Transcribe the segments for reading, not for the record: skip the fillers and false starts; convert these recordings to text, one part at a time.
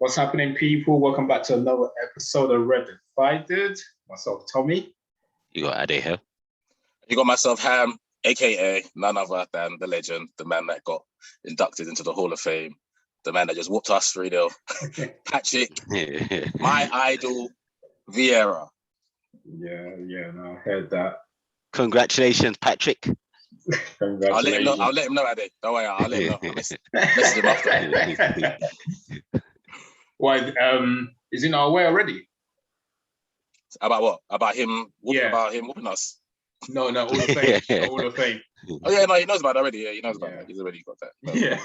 What's happening, people? Welcome back to another episode of Red Divided. Myself, Tommy. You got Ade here. You got myself, Ham, aka none other than the legend, the man that got inducted into the Hall of Fame, the man that just whooped us 3-0. Patrick, my idol, Vieira. Yeah, no, I heard that. Congratulations, Patrick. Congratulations. I'll let him know, Ade. Don't worry, I'll let him know. Message him after. Why? Is he not aware already? About what? About him whooping, Yeah. about him whooping us? No, All of Fame. All of Fame. Oh yeah, no, he knows about it already. Yeah, he knows about that. He's already got that. No. Yeah.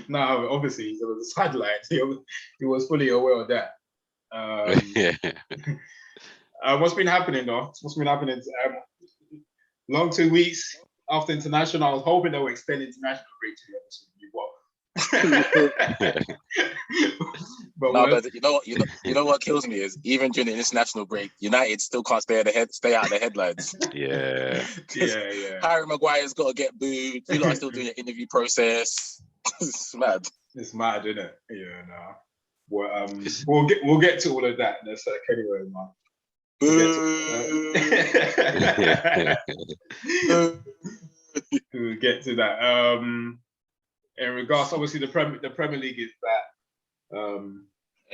No, obviously he's on the sidelines. He was fully aware of that. What's been happening though? What's been happening? Long 2 weeks after international. I was hoping they would extend international break, to be honest with you. But you know what kills me is even during the international break, United still can't stay out of the headlines. Yeah. Harry Maguire's got to get booed. You lot are still doing your interview process. It's mad. It's mad, isn't it? Yeah, no. Well, we'll get to all of that in a sec anyway, man. We'll get to that. In regards, obviously, the Premier League is back.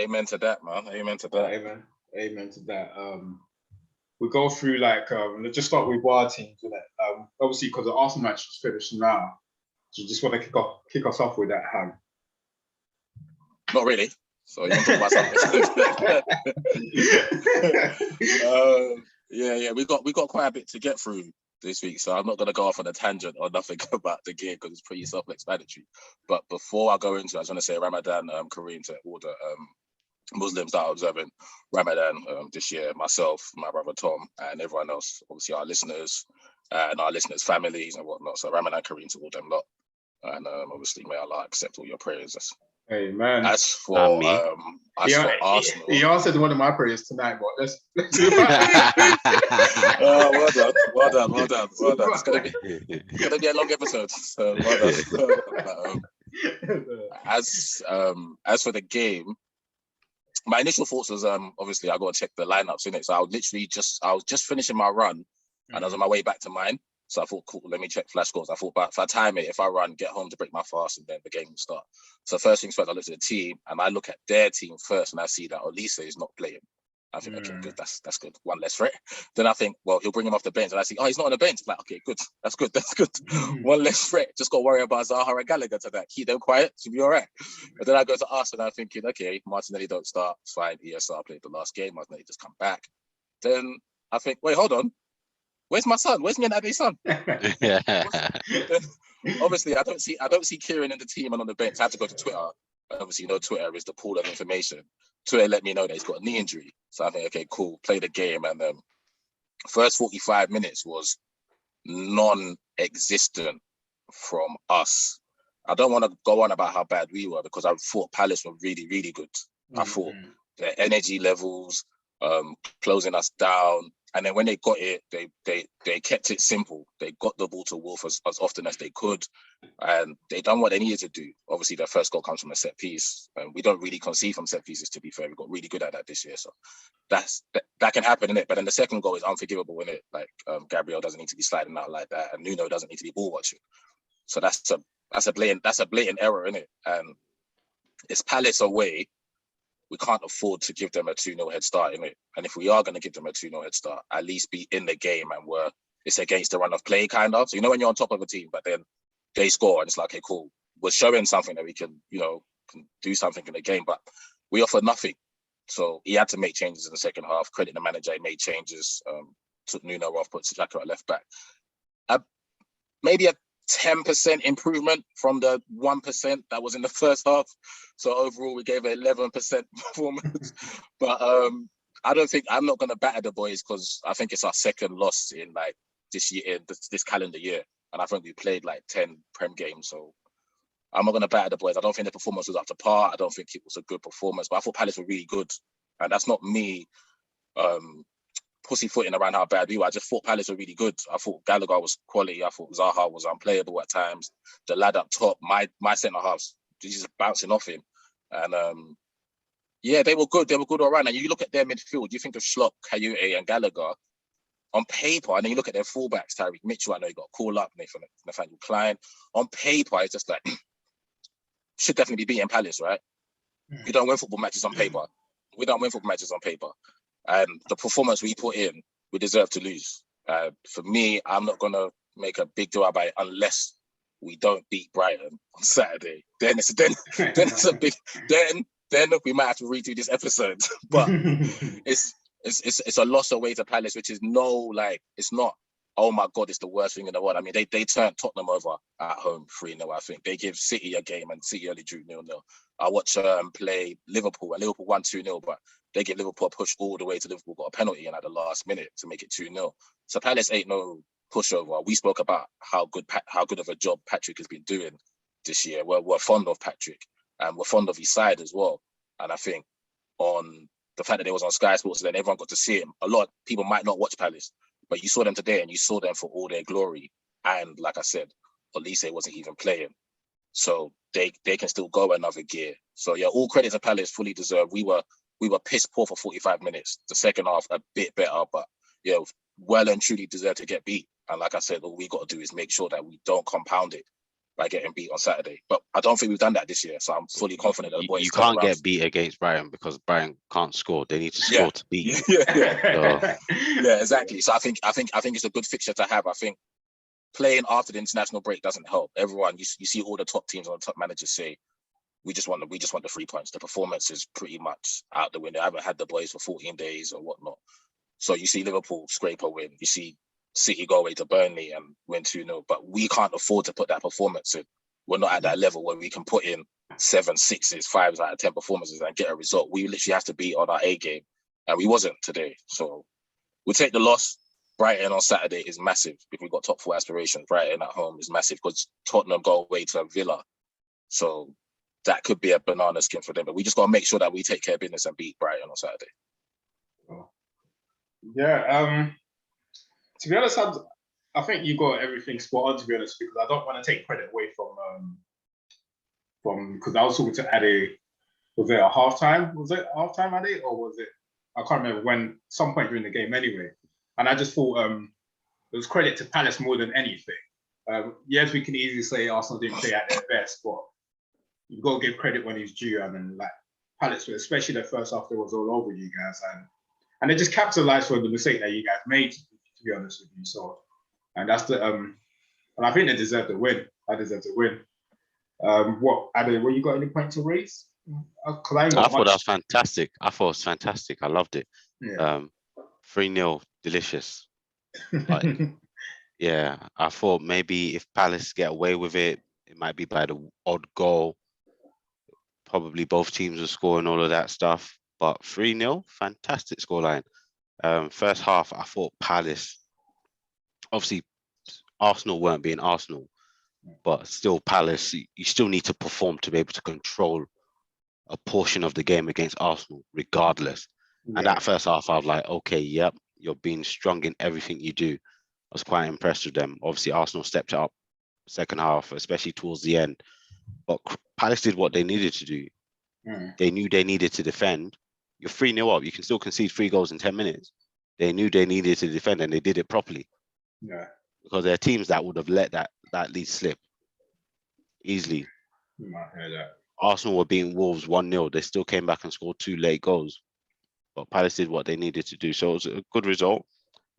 Amen to that, man. Amen to that. Amen to that. We go through let's just start with our teams, isn't it? Obviously, because the Arsenal match is finished now, so you just want to kick us off with that, Ham. Not really. So you want to talk about something? Yeah. We got quite a bit to get through this week, so I'm not going to go off on a tangent or nothing about the game because it's pretty self-explanatory. But before I go into it, I just want to say Ramadan Kareem to all the Muslims that are observing Ramadan this year, myself, my brother Tom, and everyone else, obviously our listeners and our listeners' families and whatnot. So Ramadan Kareem to all them lot. And obviously, may Allah accept all your prayers. Amen. As for Arsenal, he answered one of my prayers tonight, but let's well done. It's gonna be a long episode. So well done. As for the game, my initial thoughts was obviously I got to check the lineups in it. So I was just finishing my run, and I was on my way back to mine. So I thought, cool, let me check flash scores. I thought, but if I time it, if I run, get home to break my fast, and then the game will start. So first things first, I look at the team, and I look at their team first, and I see that Olise is not playing. I think, okay, good, that's good. One less threat. Then I think, well, he'll bring him off the bench, and I see, he's not on the bench. Like, okay, good, that's good. One less threat. Just got to worry about Zaha and Gallagher to that. Keep them quiet, should be all right. But then I go to Arsenal, and I'm thinking, okay, Martinelli don't start. It's fine. ESR played the last game. Martinelli just come back. Then I think, wait, hold on. Where's my son? Where's me and Ade's son? Obviously, I don't see Kieran in the team and on the bench. I had to go to Twitter. Obviously, Twitter is the pool of information. Twitter let me know that he's got a knee injury. So I think, okay, cool, play the game. And first 45 minutes was non-existent from us. I don't want to go on about how bad we were because I thought Palace were really, really good. I thought their energy levels, closing us down. And then when they got it, they kept it simple. They got the ball to Wolf as often as they could, and they done what they needed to do. Obviously, their first goal comes from a set piece, and we don't really concede from set pieces. To be fair, we got really good at that this year, so that can happen, innit? But then the second goal is unforgivable, innit? Like Gabriel doesn't need to be sliding out like that, and Nuno doesn't need to be ball watching. So that's a blatant error, innit? And it's Palace away. We can't afford to give them a 2-0 head start in it. And if we are going to give them a 2-0 head start, at least be in the game and it's against the run of play kind of. So when you're on top of a team, but then they score and it's like, okay, cool. We're showing something that we can do something in the game, but we offered nothing. So he had to make changes in the second half. Credit the manager, he made changes, took Nuno off, put Xhaka at left back. Maybe a 10% improvement from the 1% that was in the first half. So overall, we gave an 11% performance. But I'm not going to batter the boys because I think it's our second loss in this year, this calendar year. And I think we played 10 Prem games. So I'm not going to batter the boys. I don't think the performance was up to par. I don't think it was a good performance. But I thought Palace were really good. And that's not me pussyfooting around how bad we were. I just thought Palace were really good. I thought Gallagher was quality. I thought Zaha was unplayable at times. The lad up top, my centre halves, he's just bouncing off him. And Yeah, they were good. They were good all round. And you look at their midfield, you think of Schlopp, Kayute, and Gallagher on paper, and then you look at their fullbacks, Tyreek Mitchell, I know you got a call up, Nathaniel Klein. On paper, it's just like, should definitely be beating Palace, right? We don't win football matches on paper. We don't win football matches on paper. And the performance we put in, we deserve to lose. For me, I'm not going to make a big deal about it unless we don't beat Brighton on Saturday. Then it's a big, then we might have to redo this episode. But it's a loss away to Palace, which is it's not, oh my God, it's the worst thing in the world. I mean, they turned Tottenham over at home 3-0, I think. They give City a game and City only drew 0-0. I watched play Liverpool, and Liverpool won 2-0, but they get Liverpool a push all the way to Liverpool, got a penalty in at the last minute to make it 2-0. So Palace ain't no pushover. We spoke about how good of a job Patrick has been doing this year. We're fond of Patrick, and we're fond of his side as well. And I think on the fact that they was on Sky Sports, then everyone got to see him. A lot of people might not watch Palace, but you saw them today, and you saw them for all their glory. And like I said, Olise wasn't even playing, so they can still go another gear. So yeah, all credit to Palace, fully deserved. We were piss poor for 45 minutes. The second half a bit better, but yeah, well and truly deserved to get beat. And like I said, all we got to do is make sure that we don't compound it by getting beat on Saturday. But I don't think we've done that this year, so I'm fully confident that the boys. You can't get beat against Brighton because Brighton can't score. They need to score to beat you. Yeah, exactly. So I think it's a good fixture to have. I think playing after the international break doesn't help. Everyone, you see all the top teams and the top managers say, we just want the 3 points. The performance is pretty much out the window. I haven't had the boys for 14 days or whatnot. So you see Liverpool scrape a win. You see City go away to Burnley and win 2-0. But we can't afford to put that performance in. We're not at that level where we can put in 7, 6s, 5s out of 10 performances and get a result. We literally have to be on our A game. And we wasn't today. So we'll take the loss. Brighton on Saturday is massive. If we've got top 4 aspirations, Brighton at home is massive because Tottenham go away to Villa. So that could be a banana skin for them. But we just got to make sure that we take care of business and beat Brighton on Saturday. Yeah. To be honest, I think you got everything spot on, to be honest, because I don't want to take credit away from because I was talking to Ade. Was it a halftime? Was it halftime, Ade, or was it? I can't remember when. Some point during the game, anyway. And I just thought it was credit to Palace more than anything. Yes, we can easily say Arsenal didn't play at their best, but you've got to give credit when it's due. And then like Palace, especially the first half, was all over you guys, and they just capitalized for the mistake that you guys made. To be honest with you, so and that's the and I think they deserve the win. I deserve to win. What Ade? What you got any point to raise? I thought that was fantastic. I loved it. Yeah. 3-0, delicious. Like, yeah, I thought maybe if Palace get away with it, it might be by the odd goal. Probably both teams will score and all of that stuff. But 3-0, fantastic scoreline. First half, I thought Palace, obviously Arsenal weren't being Arsenal, but still Palace, you still need to perform to be able to control a portion of the game against Arsenal, regardless. Yeah. And that first half, I was like, okay, yep, you're being strong in everything you do. I was quite impressed with them. Obviously, Arsenal stepped up second half, especially towards the end. But Palace did what they needed to do. They knew they needed to defend. You're 3-0 up. You can still concede 3 goals in 10 minutes. They knew they needed to defend, and they did it properly. Yeah. Because there are teams that would have let that lead slip easily. You might hear that. Arsenal were beating Wolves 1-0. They still came back and scored 2 late goals. But Palace did what they needed to do. So it was a good result.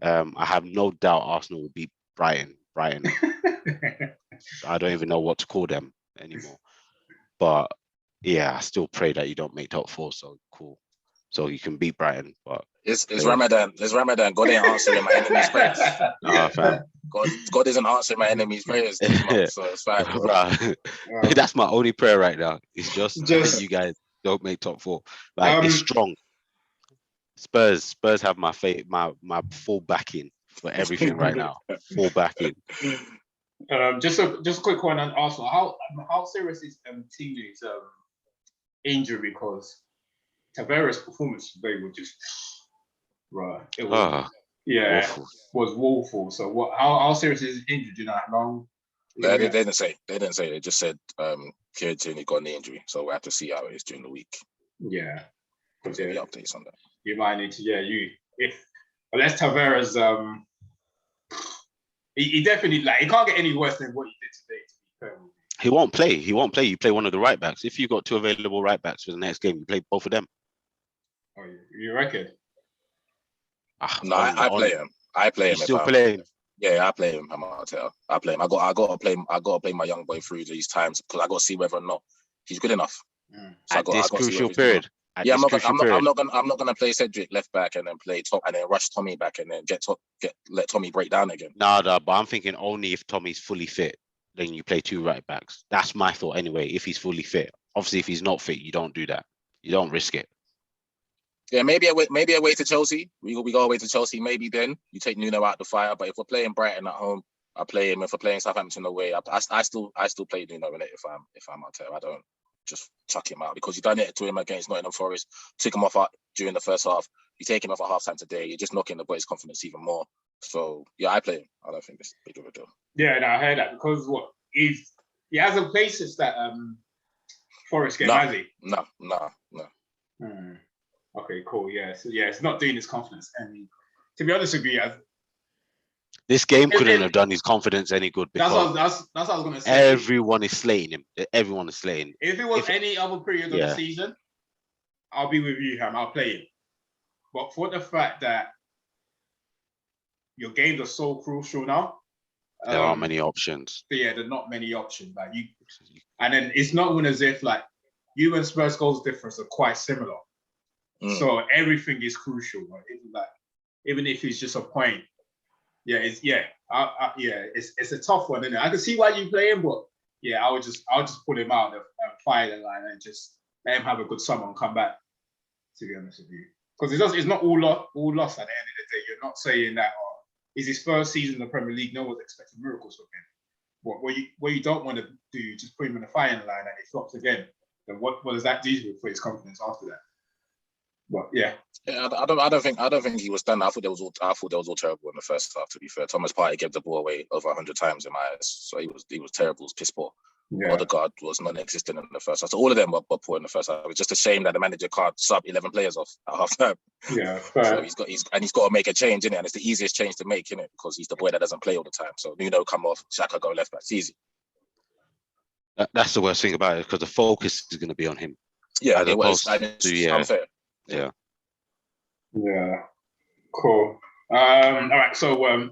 I have no doubt Arsenal will beat Brighton. I don't even know what to call them anymore. But yeah, I still pray that you don't make top 4. So cool. So you can beat Brighton. But it's Ramadan. It's Ramadan. God ain't answering my enemy's prayers. Fam. God isn't answering my enemy's prayers this month, so it's fine. That's my only prayer right now. It's just you guys don't make top 4. Like it's strong. Spurs have my full backing for everything right now. Full backing. Just a quick one on Arsenal. How serious is Tinu's injury? Because Tavares' performance today was just it was woeful. Was woeful. So what? How serious is his injury? Do you know how long? They didn't say. They just said Kieran Tierney got an injury, so we have to see how it is during the week. Yeah. Because Any updates on that? you might need to, unless Tavares, he definitely, like, he can't get any worse than what he did today, to be fair. He won't play. He won't play. You play one of the right backs. If you got 2 available right backs for the next game, you play both of them. Oh, you reckon? No, I play him. I play him. Still playing. Yeah, I play him. I play him. I got to play my young boy through these times because I got to see whether or not he's good enough. So at this crucial period. Yeah, I'm not gonna play Cedric left back and then play Tom and then rush Tommy back and then let Tommy break down again. No, but I'm thinking only if Tommy's fully fit, then you play 2 right backs. That's my thought anyway. If he's fully fit, obviously, if he's not fit, you don't do that. You don't risk it. Yeah, maybe away to Chelsea. We go away to Chelsea. Maybe then you take Nuno out the fire. But if we're playing Brighton at home, I play him. If we're playing Southampton away, I still play Nuno in it if I'm out there. I don't just chuck him out because you done it to him against Nottingham Forest. Took him off during the first half. You take him off at half time today. You're just knocking the boy's confidence even more. So yeah, I play him. I don't think it's big of a deal. Yeah, no, I heard that because he hasn't played since that Forest game, has he? No. Okay, cool. Yeah, so it's not doing his confidence. And to be honest with you, this game couldn't have done his confidence any good because that's what I was gonna say. Everyone is slaying him. Everyone is slaying. If it was any other period of the season, I'll be with you, Ham. I'll play him. But for the fact that your games are so crucial now, there aren't many options. Yeah, there are not many options. Like and then it's not even as if like you and Spurs goals difference are quite similar. So everything is crucial. Right? Even if it's just a point, it's a tough one, isn't it? I can see why you play him, but I'll just pull him out and fire the line and just let him have a good summer and come back. To be honest with you, because it's not all lost at the end of the day. You're not saying that it's his first season in the Premier League. No one's expecting miracles from him. What you don't want to do, you just put him in the firing line and he flops again. Then what does that do for his confidence after that? But I don't think he was done. I thought there was all terrible in the first half. To be fair, Thomas Partey gave the ball away over 100 times in my eyes, so he was terrible. It was piss poor. Yeah. Odegaard was non-existent in the first half. So all of them were poor in the first half. It's just a shame that the manager can't sub 11 players off at half time. Yeah, fair. So he's got to make a change in it, and it's the easiest change to make in it because he's the boy that doesn't play all the time. So Nuno come off, Xhaka go left back. It's easy. That's the worst thing about it because the focus is going to be on him. Yeah, it's unfair. Yeah. Cool. All right, so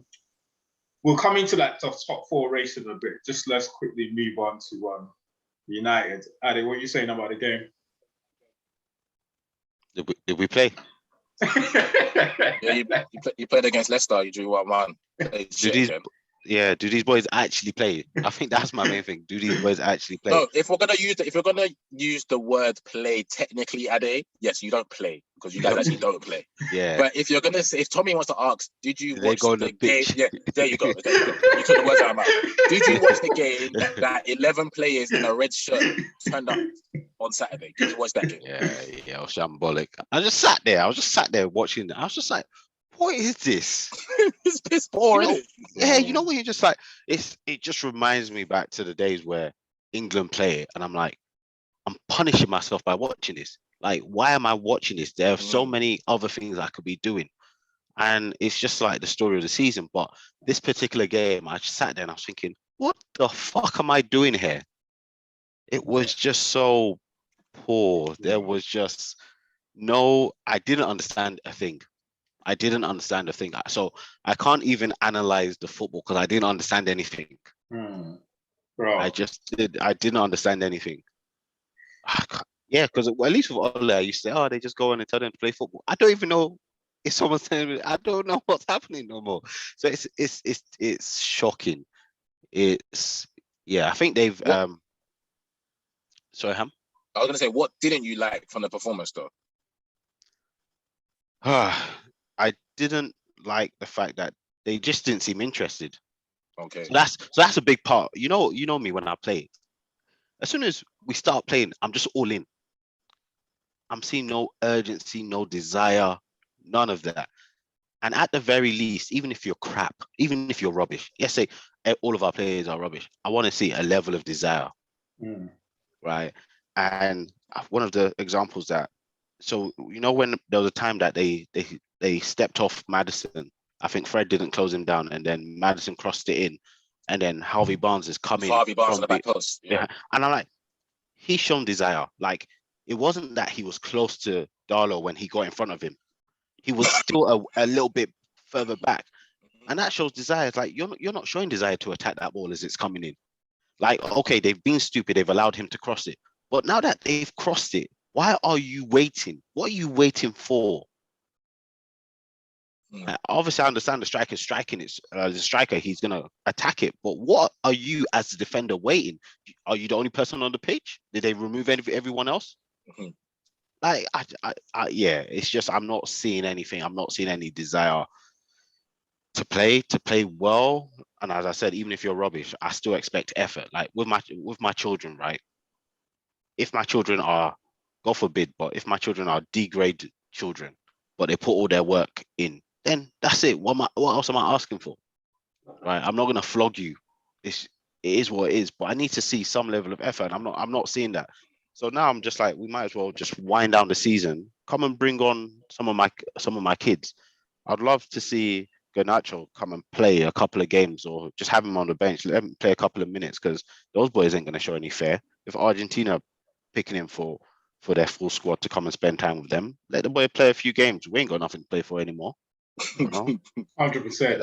we'll come into that top 4 race in a bit. Just let's quickly move on to United. Adi, what are you saying about the game? Did we play? You played against Leicester. You drew 1-1. Do these boys actually play? I think that's my main thing. Do these boys actually play? No, if we're gonna use the word play technically, Ade, yes, you don't play because you guys actually don't play. Yeah. But if Tommy wants to ask, did you watch the game? Pitch? Yeah, there you go. You took the words out of my mouth. Did you watch the game that 11 players in a red shirt turned up on Saturday? Did you watch that game? Yeah, shambolic. I was just sat there watching. I was just like, what is this? It's piss poor, isn't it? You know when you're just like, it just reminds me back to the days where England play it, and I'm like, I'm punishing myself by watching this. Like, why am I watching this? There are so many other things I could be doing. And it's just like the story of the season. But this particular game, I just sat there and I was thinking, what the fuck am I doing here? It was just so poor. There was just I didn't understand a thing. So I can't even analyze the football because I didn't understand anything. Bro. I didn't understand anything. Because at least with Ole, I used to say, they just go on and tell them to play football. I don't even know if someone's telling me. I don't know what's happening no more. So it's shocking. I think they've. Sorry, Ham? I was gonna say, what didn't you like from the performance though? I didn't like the fact that they just didn't seem interested. Okay. So that's a big part. You know me when I play. As soon as we start playing, I'm just all in. I'm seeing no urgency, no desire, none of that. And at the very least, even if you're crap, even if you're rubbish, let's say all of our players are rubbish, I want to see a level of desire. Right? And one of the examples that so you know when there was a time that they stepped off Madison. I think Fred didn't close him down, and then Madison crossed it in, and then Harvey Barnes is coming Harvey Barnes on from the back post. Yeah. behind, and I'm like, he's shown desire. Like it wasn't that he was close to Darlow when he got in front of him. He was still a little bit further back, and that shows desire. It's like you're not showing desire to attack that ball as it's coming in. Like okay, they've been stupid. They've allowed him to cross it, but now that they've crossed it, why are you waiting? What are you waiting for? Obviously, I understand the striker's striking. It's the striker. He's gonna attack it. But what are you as the defender waiting? Are you the only person on the pitch? Did they remove everyone else? Mhm. Like, yeah. It's just I'm not seeing anything. I'm not seeing any desire to play well. And as I said, even if you're rubbish, I still expect effort. Like with my children, right? If my children are, God forbid, but if my children are D-grade children, but they put all their work in, then that's it. What else am I asking for? Right? I'm not gonna flog you. It is what it is, but I need to see some level of effort. I'm not seeing that. So now I'm just like, we might as well just wind down the season. Come and bring on some of my kids. I'd love to see Garnacho come and play a couple of games, or just have him on the bench, let him play a couple of minutes, because those boys ain't gonna show any fair. If Argentina picking him for their full squad to come and spend time with them, let the boy play a few games. We ain't got nothing to play for anymore. You know? 100%.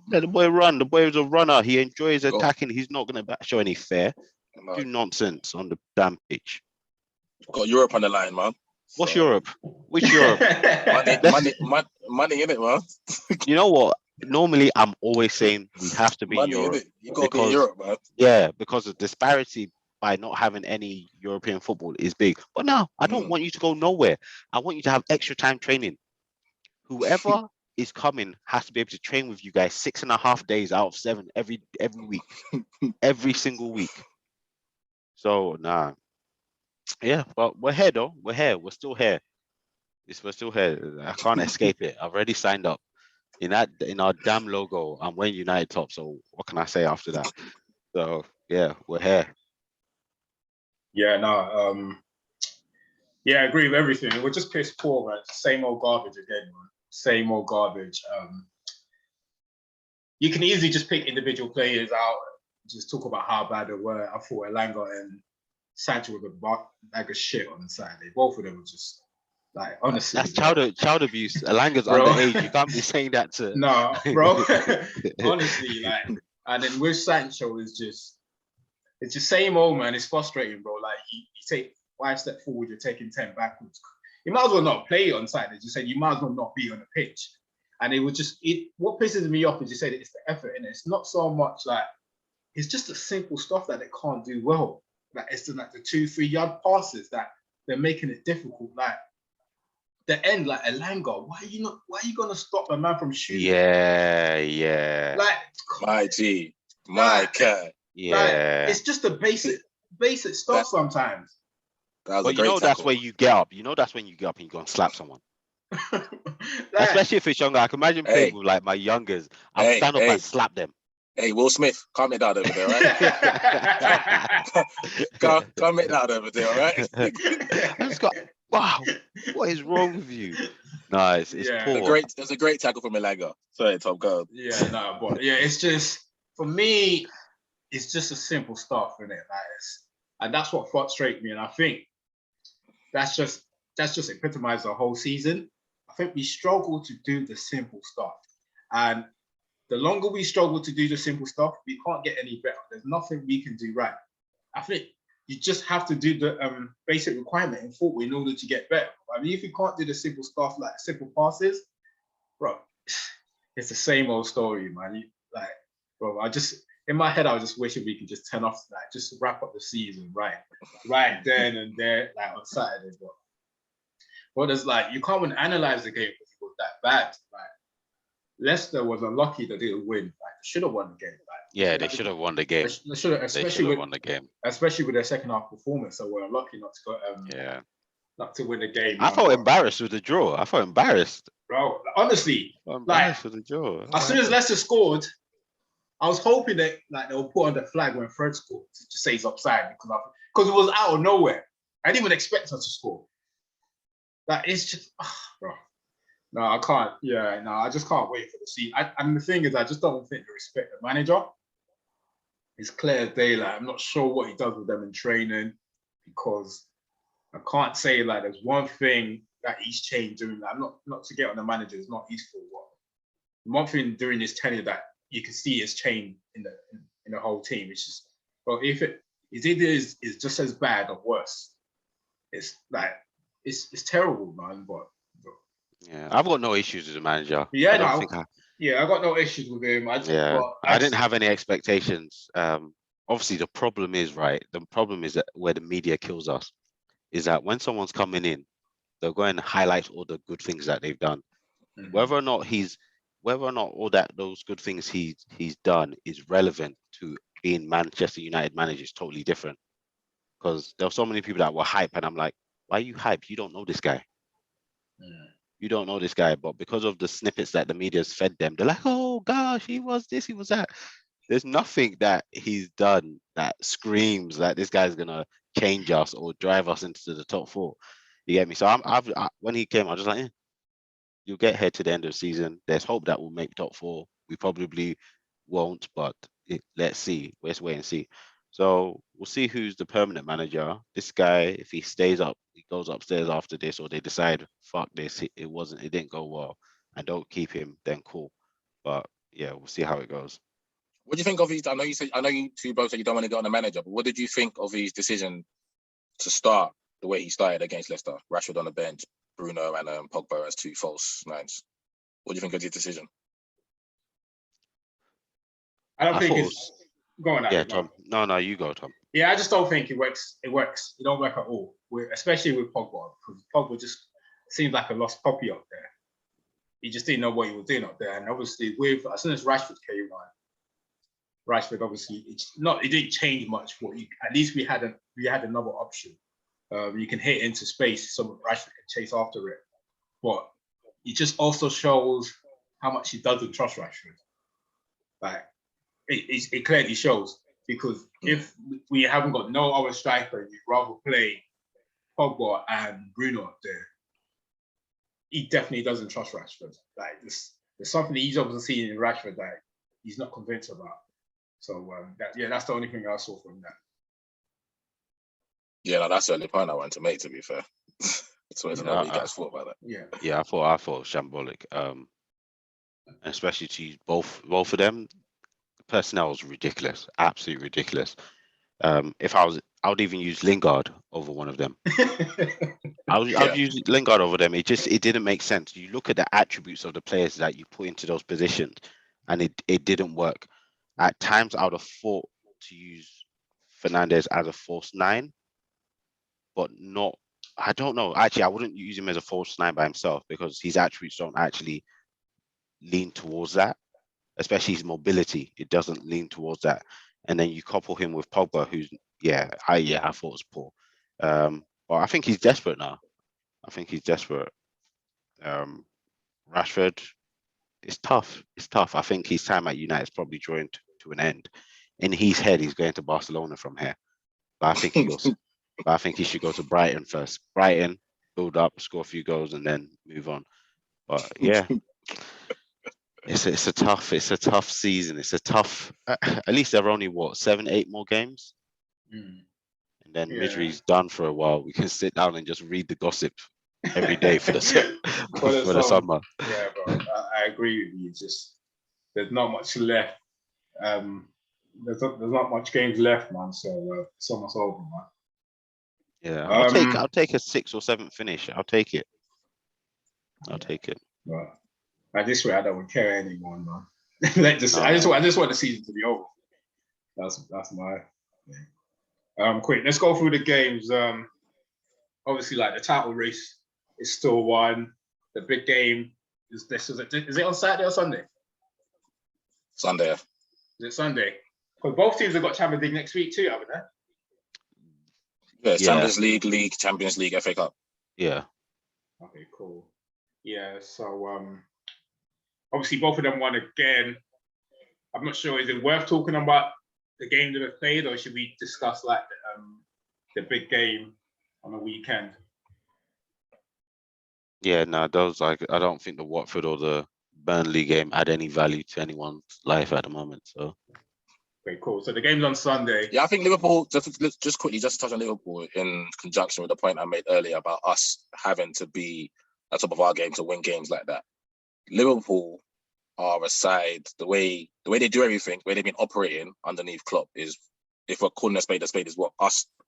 Let the boy run. The boy is a runner. He enjoys Go. attacking. He's not going to show any fair. No. Do nonsense on the damn pitch. Got Europe on the line, man. What's Europe? Which Europe? Money in it, man. You know what? Normally, I'm always saying we have to be in Europe. You got to be in Europe, man. Yeah, because the disparity by not having any European football is big. But no, I don't want you to go nowhere. I want you to have extra time training. Whoever is coming has to be able to train with you guys 6.5 days out of 7 every week, every single week. So yeah, but we're here though. We're here. We're still here. We're still here. I can't escape it. I've already signed up. In our damn logo, I'm wearing United top. So what can I say after that? So yeah, we're here. Yeah, no, yeah, I agree with everything. We're just piss poor, man. Same old garbage again, man. Same old garbage. You can easily just pick individual players out, just talk about how bad they were. I thought Elanga and Sancho were a bag of shit on Saturday. Both of them were just like, honestly. That's child abuse. Elanga's underage. You can't be saying that to. No, bro. Honestly, like, and then with Sancho it's just same old, man. It's frustrating, bro. Like you take 5 steps forward, you're taking 10 backwards. You might as well not play on Saturday. You said you might as well not be on the pitch. And it was just what pisses me off is you said it's the effort in it. It's not so much like it's just the simple stuff that they can't do well. Like it's like the 2-3 yard passes that they're making it difficult. Like the end, like Elanga, why are you gonna stop a man from shooting? Yeah. Like my G, my cat. Yeah. Like, it's just the basic stuff sometimes. But you know that's where you get up. You know that's when you get up and you go and slap someone. Especially if it's younger. I can imagine playing with like my youngers. I'll stand up and slap them. Hey, Will Smith, calm it down over there, right? calm it down over there, all right? I just got, wow, what is wrong with you? No, it's poor. There's a great tackle from Elanga. Sorry, Tom, go. Yeah, no, but yeah, it's just, for me, it's just the simple stuff, isn't it? And that's what frustrates me. And I think that's just epitomized the whole season. I think we struggle to do the simple stuff. And the longer we struggle to do the simple stuff, we can't get any better. There's nothing we can do right. I think you just have to do the basic requirement in football in order to get better. I mean, if you can't do the simple stuff like simple passes, bro, it's the same old story, man. Bro, in my head, I was just wishing we could just turn off, like, just wrap up the season right then and there, like on Saturday. But it's like, you can't even analyze the game because it was that bad. Like, Leicester was unlucky that they didn't win. Like, they should have won the game. Like, yeah, they should have won the game. They should have, especially won the game. Especially with their second half performance. So we're unlucky not to win the game. I felt embarrassed with the draw. I felt embarrassed, bro. Honestly, embarrassed with the draw. As soon as Leicester scored, I was hoping that like they'll put on the flag when Fred scored to say he's offside because it was out of nowhere. I didn't even expect us to score. Like it's just, bro. No, I can't. Yeah, no, I just can't wait for the season. And the thing is, I just don't think they respect the manager. It's clear as daylight. I'm not sure what he does with them in training because I can't say like there's one thing that he's changed doing that. I'm not to get on the manager. It's not his fault. One thing during his tenure that you can see is change in the whole team. It's just, well, if it is just as bad or worse, it's like it's terrible, man. But Yeah, I've got no issues with the manager. yeah, I don't think I got no issues with him. I didn't have any expectations. Obviously, the problem is that where the media kills us is that when someone's coming in, they'll go and highlight all the good things that they've done. Mhm. Whether or not all those good things he's done is relevant to being Manchester United manager is totally different. Because there were so many people that were hype, and I'm like, why are you hype? You don't know this guy. You don't know this guy, but because of the snippets that the media's fed them, they're like, oh gosh, he was this, he was that. There's nothing that he's done that screams that this guy's gonna change us or drive us into the top four. You get me? So when he came, I was just like, you'll get here to the end of the season. There's hope that we'll make top four. We probably won't, but let's see. Let's wait and see. So we'll see who's the permanent manager. This guy, if he stays up, he goes upstairs after this, or they decide, fuck this, it didn't go well, and don't keep him, then cool. But yeah, we'll see how it goes. What do you think of his? I know you two both said you don't want to get on the manager, but what did you think of his decision to start the way he started against Leicester? Rashford on the bench, Bruno and Pogba as two false nines. What do you think of his decision? I don't think it's going. Yeah, Tom. No, you go, Tom. Yeah, I just don't think it works. It don't work at all. Especially with Pogba, because Pogba just seems like a lost puppy up there. He just didn't know what he was doing up there, and obviously, as soon as Rashford came on, Rashford obviously it didn't change much. At least we had another option. You can hit into space, so Rashford can chase after it. But it just also shows how much he doesn't trust Rashford. Like it clearly shows, because if we haven't got no other striker, you'd rather play Pogba and Bruno up there. He definitely doesn't trust Rashford. Like there's something he's obviously seeing in Rashford that he's not convinced about. So that's the only thing I saw from that. Yeah, no, that's the only point I wanted to make. To be fair, so I don't know what you guys thought about that. Yeah, I thought shambolic. Especially to use both of them. Personnel was ridiculous, absolutely ridiculous. If I would even use Lingard over one of them. I'd use Lingard over them. It didn't make sense. You look at the attributes of the players that you put into those positions, and it didn't work. At times, I would have thought to use Fernandes as a false nine, but not. I don't know. Actually, I wouldn't use him as a false nine by himself because his attributes don't actually lean towards that. Especially his mobility, it doesn't lean towards that. And then you couple him with Pogba, who's I thought was poor. But I think he's desperate now. Rashford, it's tough. I think his time at United is probably drawing to an end. In his head, he's going to Barcelona from here. But I think he should go to Brighton first. Brighton, build up, score a few goals, and then move on. But yeah. It's a tough season. It's a tough. At least there are only 7-8 more games, and then Midri's done for a while. We can sit down and just read the gossip every day for the summer. Yeah, bro, I agree with you. Just there's not much left. There's not much games left, man. So it's almost over, man. Yeah, I'll take a 6th or 7th finish. I'll take it. Right. At this rate, I don't care anymore, man. I just want the season to be over. That's my thing. Quick, let's go through the games. Obviously, like the title race is still won. The big game is this. Is it on Saturday or Sunday? Sunday. Is it Sunday? Because both teams have got Champions League next week too, haven't they? Yeah, Champions League, Champions League, FA Cup. Yeah. Okay, cool. Yeah, so obviously both of them won again. I'm not sure, is it worth talking about the game that they played, or should we discuss like the big game on the weekend? Yeah, no, those I don't think the Watford or the Burnley game add any value to anyone's life at the moment. So Okay, cool. So the game's on Sunday. Yeah, I think Liverpool, just quickly, just to touch on Liverpool in conjunction with the point I made earlier about us having to be at top of our game to win games like that. Liverpool are a side, the way they do everything, the way they've been operating underneath Klopp is, if we're calling a spade is what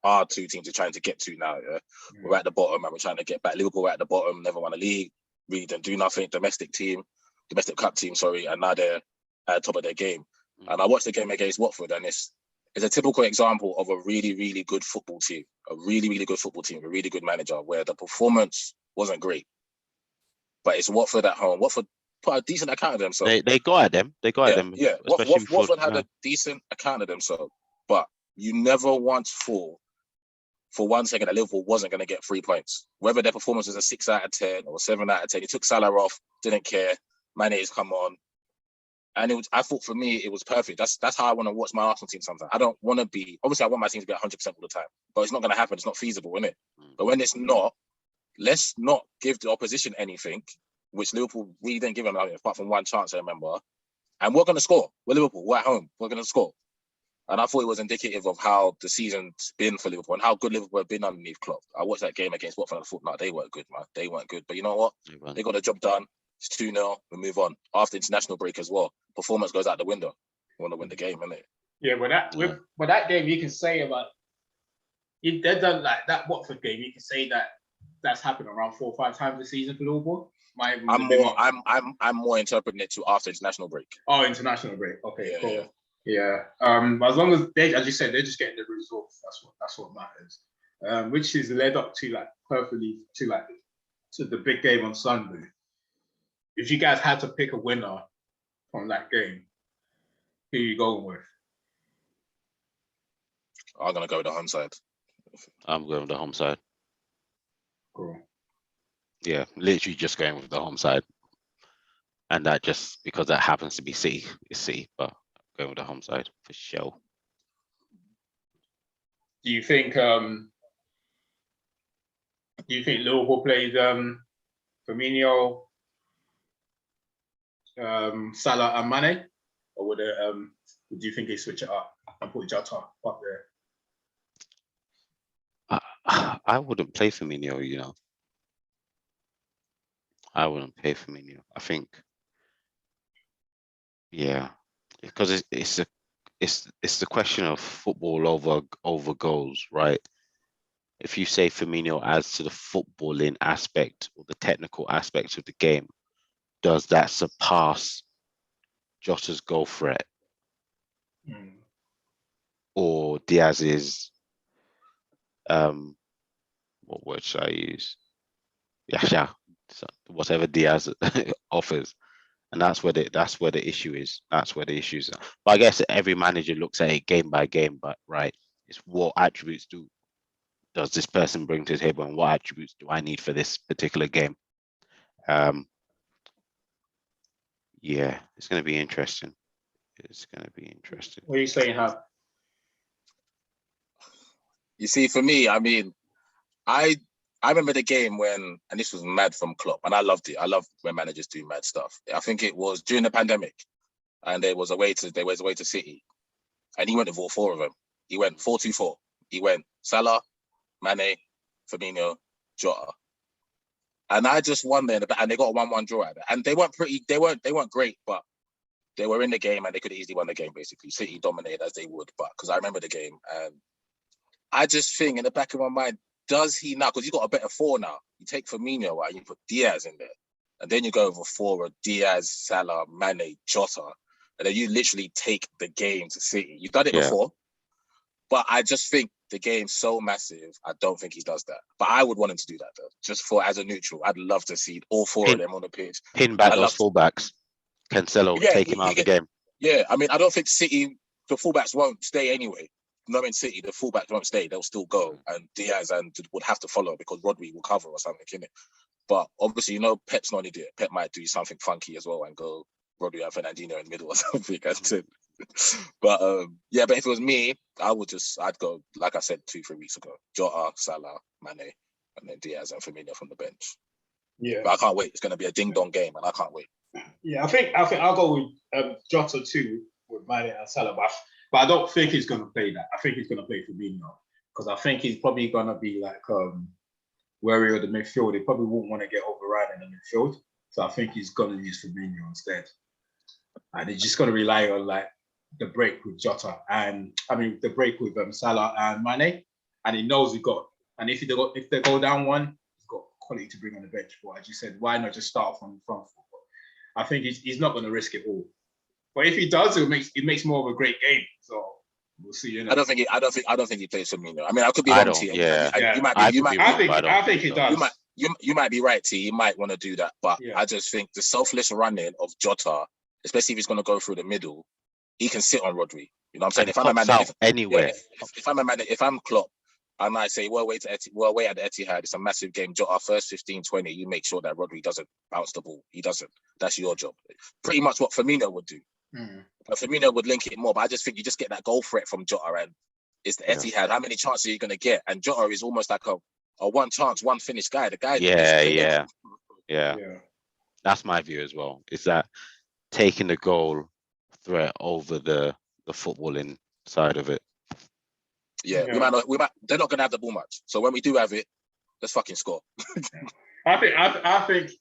our two teams are trying to get to now. Yeah? We're at the bottom and we're trying to get back. Liverpool were at the bottom, never won a league, really didn't do nothing. Domestic cup team, and now they're at the top of their game. And I watched the game against Watford, and it's a typical example of a really, really good football team, a really, really good football team, a really good manager, where the performance wasn't great. But it's Watford at home. Watford put a decent account of themselves. they got at them. They got at them. Yeah. Watford had a decent account of themselves. But you never once thought for 1 second that Liverpool wasn't going to get 3 points. Whether their performance was a 6 out of 10 or 7 out of 10, he took Salah off, didn't care. Mane's come on. And I thought for me, it was perfect. That's how I want to watch my Arsenal team sometimes. I don't want to be, obviously I want my team to be 100% all the time, but it's not going to happen. It's not feasible, isn't it? But when it's not, let's not give the opposition anything, which Liverpool really didn't give them, apart from one chance, I remember. And we're going to score. We're Liverpool. We're at home. We're going to score. And I thought it was indicative of how the season's been for Liverpool and how good Liverpool have been underneath Klopp. I watched that game against Watford and I thought, no, they weren't good, man. They weren't good. But you know what? They got the job done. It's 2-0. We move on. After international break as well, performance goes out the window. You want to win the game, innit? Yeah, but that game you can say about they've done like that Watford game. You can say that's happened around 4 or 5 times this season for Liverpool. I'm more interpreting it to after international break. Oh, international break. Okay, Yeah, cool. Yeah. As long as they, as you said, they're just getting the results. That's what matters. Which is led up to perfectly to the big game on Sunday. If you guys had to pick a winner from that game, who are you going with? I'm gonna go with the home side. I'm going with the home side. Cool. Yeah, literally just going with the home side. And that just because that happens to be City, it's City, but going with the home side for sure. Do you think Liverpool plays Firmino, Salah and Mane, or would you think they switch it up and put Jota up there? I wouldn't play Firmino, you know. I wouldn't play Firmino. I think, yeah, because it's the question of football over goals, right? If you say Firmino adds to the footballing aspect or the technical aspects of the game, does that surpass Jota's goal threat or Diaz's what word should I use? Yeah, whatever Diaz offers, and that's where the issue is. That's where the issue is. But I guess every manager looks at it game by game. But right, it's what attributes does this person bring to the table, and what attributes do I need for this particular game? Yeah, it's going to be interesting. It's going to be interesting. What are you saying, Hab? You see, for me, I mean, I remember the game when, and this was mad from Klopp, and I loved it. I love when managers do mad stuff. I think it was during the pandemic, and there was a way to City, and he went with all 4 of them. He went 4-2-4. He went Salah, Mane, Firmino, Jota, and I just won there, and they got a 1-1 draw at it. And they weren't great, but they were in the game, and they could have easily won the game. Basically, City dominated as they would, but because I remember the game, and I just think in the back of my mind, does he now? Because he's got a better 4 now. You take Firmino out, you put Diaz in there, and then you go over 4 of Diaz, Salah, Mane, Jota, and then you literally take the game to City. You've done it before, but I just think the game's so massive. I don't think he does that. But I would want him to do that though, just as a neutral. I'd love to see all 4 of them on the pitch. Pin back those fullbacks. Cancelo, take him out of the game. Yeah, I mean, I don't think City, the fullbacks won't stay anyway. Knowing City, the fullbacks won't stay. They'll still go. And Diaz would have to follow because Rodri will cover or something, innit? But obviously, Pep's not an idiot. Pep might do something funky as well and go Rodri and Fernandinho in the middle or something. But but if it was me, I'd go, like I said 2-3 weeks ago, Jota, Salah, Mane, and then Diaz and Firmino from the bench. Yeah. But I can't wait. It's going to be a ding-dong game, and I can't wait. Yeah, I think I'll go with Jota too with Mane and Salah, but I don't think he's going to play that. I think he's going to play Firmino because I think he's probably going to be like wary of the midfield. He probably won't want to get overrun in the midfield, so I think he's going to use Firmino instead, and he's just going to rely on like the break with Jota the break with Salah and Mane, and he knows he got. And if they go down one, he's got quality to bring on the bench. But as you said, why not just start from the front foot? I think he's not going to risk it all. But if he does, it makes more of a great game. So we'll see. You know? I don't think he plays Firmino. I mean, I could be wrong. T. I think he does. You might be right, T. He might want to do that, but I just think the selfless running of Jota, especially if he's going to go through the middle, he can sit on Rodri. You know what I'm saying? If I'm a man, anywhere. If I'm Klopp, I might say, away at the Etihad, it's a massive game. Jota, first 15, 20, you make sure that Rodri doesn't bounce the ball. He doesn't. That's your job. Pretty much what Firmino would do. But Firmino would link it more. But I just think you just get that goal threat from Jota, and it's the Etihad. How many chances are you going to get? And Jota is almost like a one chance, one finish guy. The guy. Yeah. That's my view as well. Is that taking the goal threat over the footballing side of it? Yeah, we might. They're not going to have the ball much. So when we do have it, let's fucking score. I think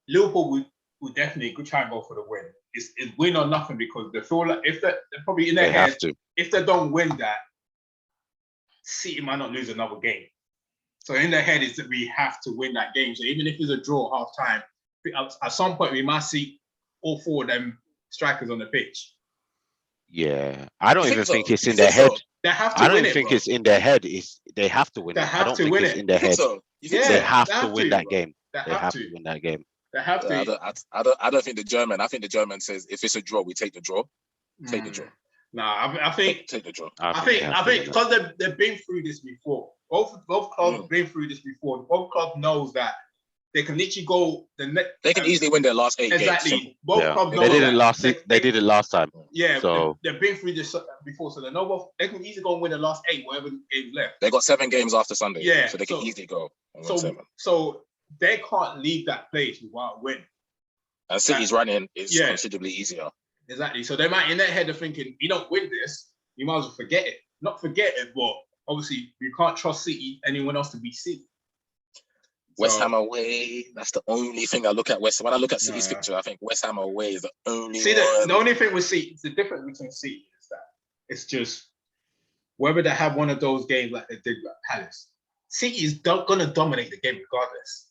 Liverpool would definitely try and go for the win. It's win or nothing because they feel like if they're probably in their head, if they don't win that, City might not lose another game. So in their head is that we have to win that game. So even if it's a draw half time, at some point we might see all four of them strikers on the pitch. Yeah, I don't even think it's in their head. They have to win it. I don't think it's in their head. They have to win it. I don't think it's in their head. They have to win that game. They have to win that game. They have to. I don't think the German. I think the German says if it's a draw, we take the draw. Take the draw. Nah, I think take the draw. I think because they've been through this before. Both clubs have been through this before. Both clubs knows that they can literally go They can easily win their last 8 games. Exactly. Both clubs know they did it last. They did it last time. Yeah. So they've been through this before, so they know both. They can easily go and win the last 8, whatever games left. They got 7 games after Sunday. Yeah. So they can easily go and win 7. So they can't leave that place without a win. And City's running is considerably easier. Exactly. So they might in their head are thinking, you don't win this, you might as well forget it. Not forget it, but obviously you can't trust City, anyone else to beat City. West Ham away, that's the only thing I look at. When I look at City's fixture, I think West Ham away is the only one. The only thing with City, the difference between City is that it's just whether they have one of those games like they did with Palace. City is going to dominate the game regardless.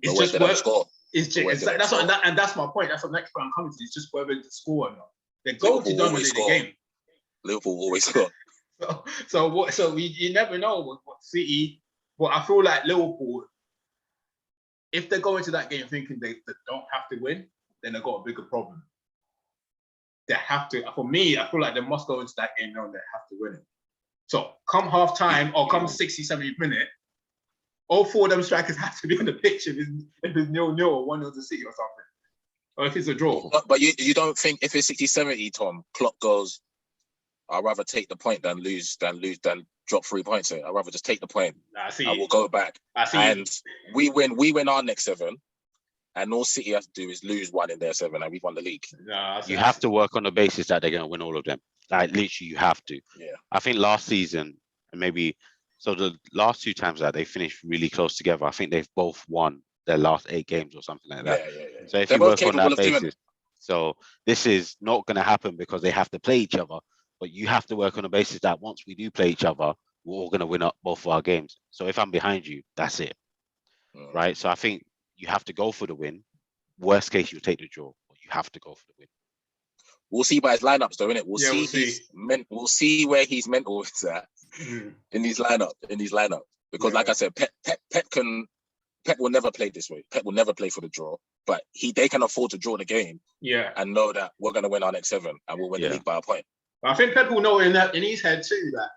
It's just whether score. It's just that's my point. That's the next point I'm coming to. It's just whether to score or not. They're going to dominate the game. Liverpool always score. So you never know what City. But I feel like Liverpool, if they go into that game thinking they don't have to win, then they've got a bigger problem. They have to. For me, I feel like they must go into that game knowing they have to win it. So come half time or come 60, 70th minute, all 4 of them strikers have to be on the pitch if it's 0-0 or 1-0 to City or something. Or if it's a draw. But you don't think if it's 60-70, Tom, Klopp goes, I'd rather take the point than drop 3 points here. I'd rather just take the point. I will go back. And we win our next 7. And all City has to do is lose 1 in their 7 and we've won the league. You have to work on the basis that they're going to win all of them. Like literally you have to. Yeah. I think last season, and maybe so the last 2 times that they finished really close together, I think they've both won their last 8 games or something like that. Yeah. So if you work on that basis, so this is not going to happen because they have to play each other. But you have to work on the basis that once we do play each other, we're all going to win up both of our games. So if I'm behind you, that's it. Right? So I think you have to go for the win. Worst case, you'll take the draw. But you have to go for the win. We'll see by his lineups, though, innit? We'll see where his mental is at in his lineup. Because like I said, Pep will never play this way. Pep will never play for the draw. But they can afford to draw the game and know that we're going to win our next 7 and we'll win the league by a point. I think Pep will know in his head too that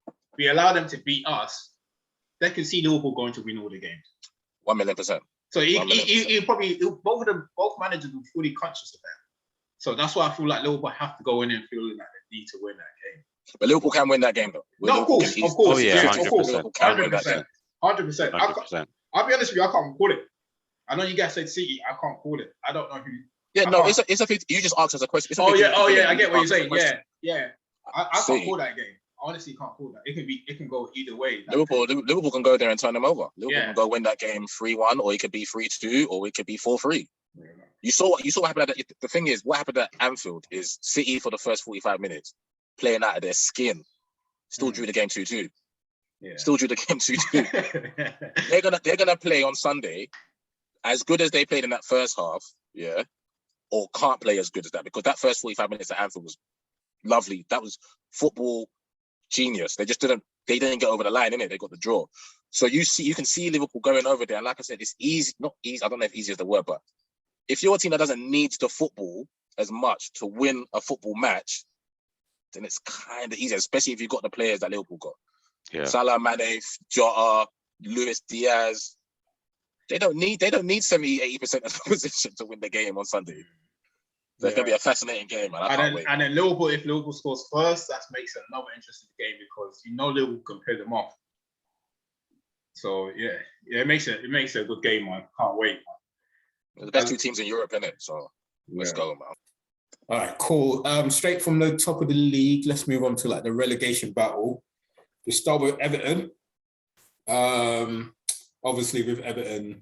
if we allow them to beat us, they can see Liverpool going to win all the games. 1,000,000%. So both managers will be fully conscious of that. So that's why I feel like Liverpool have to go in and feel like they need to win that game. But Liverpool can win that game though. No, of course. Oh yeah, 100%. Liverpool can win that game. 100%. 100%. I'll be honest with you, I can't call it. I know you guys said City. I can't call it. I don't know who. Yeah, no, it's a. You just asked us a question. Oh yeah, I get what you're saying. Yeah. I can't See. call that game. I honestly can't call that. It can go either way. Liverpool can go there and turn them over. Liverpool Yeah. can go win that game 3-1, or it could be 3-2, or it could be 4-3. Yeah. You saw what happened. The thing is, what happened at Anfield is City for the first 45 minutes playing out of their skin, still drew the game 2-2. Yeah. Still drew the game 2-2. They're gonna play on Sunday as good as they played in that first half, yeah, or can't play as good as that, because that first 45 minutes at Anfield was lovely. That was football genius. They didn't get over the line, innit? They got the draw. So you can see Liverpool going over there. And like I said, it's easy, not easy. I don't know if easy is the word, but if you're a team that doesn't need the football as much to win a football match, then it's kind of easy, especially if you've got the players that Liverpool got. Yeah. Salah, Mane, Jota, Luis Diaz. They don't need 70-80% of the position to win the game on Sunday. So it's gonna be a fascinating game, man. I can't wait. And then Liverpool, if Liverpool scores first, that makes it another interesting game because Liverpool can play them off. So yeah, it makes it a good game, man. Can't wait, man. The best two teams in Europe, innit? So let's go, man. All right, cool. Straight from the top of the league, let's move on to like the relegation battle. We start with Everton. Obviously with Everton,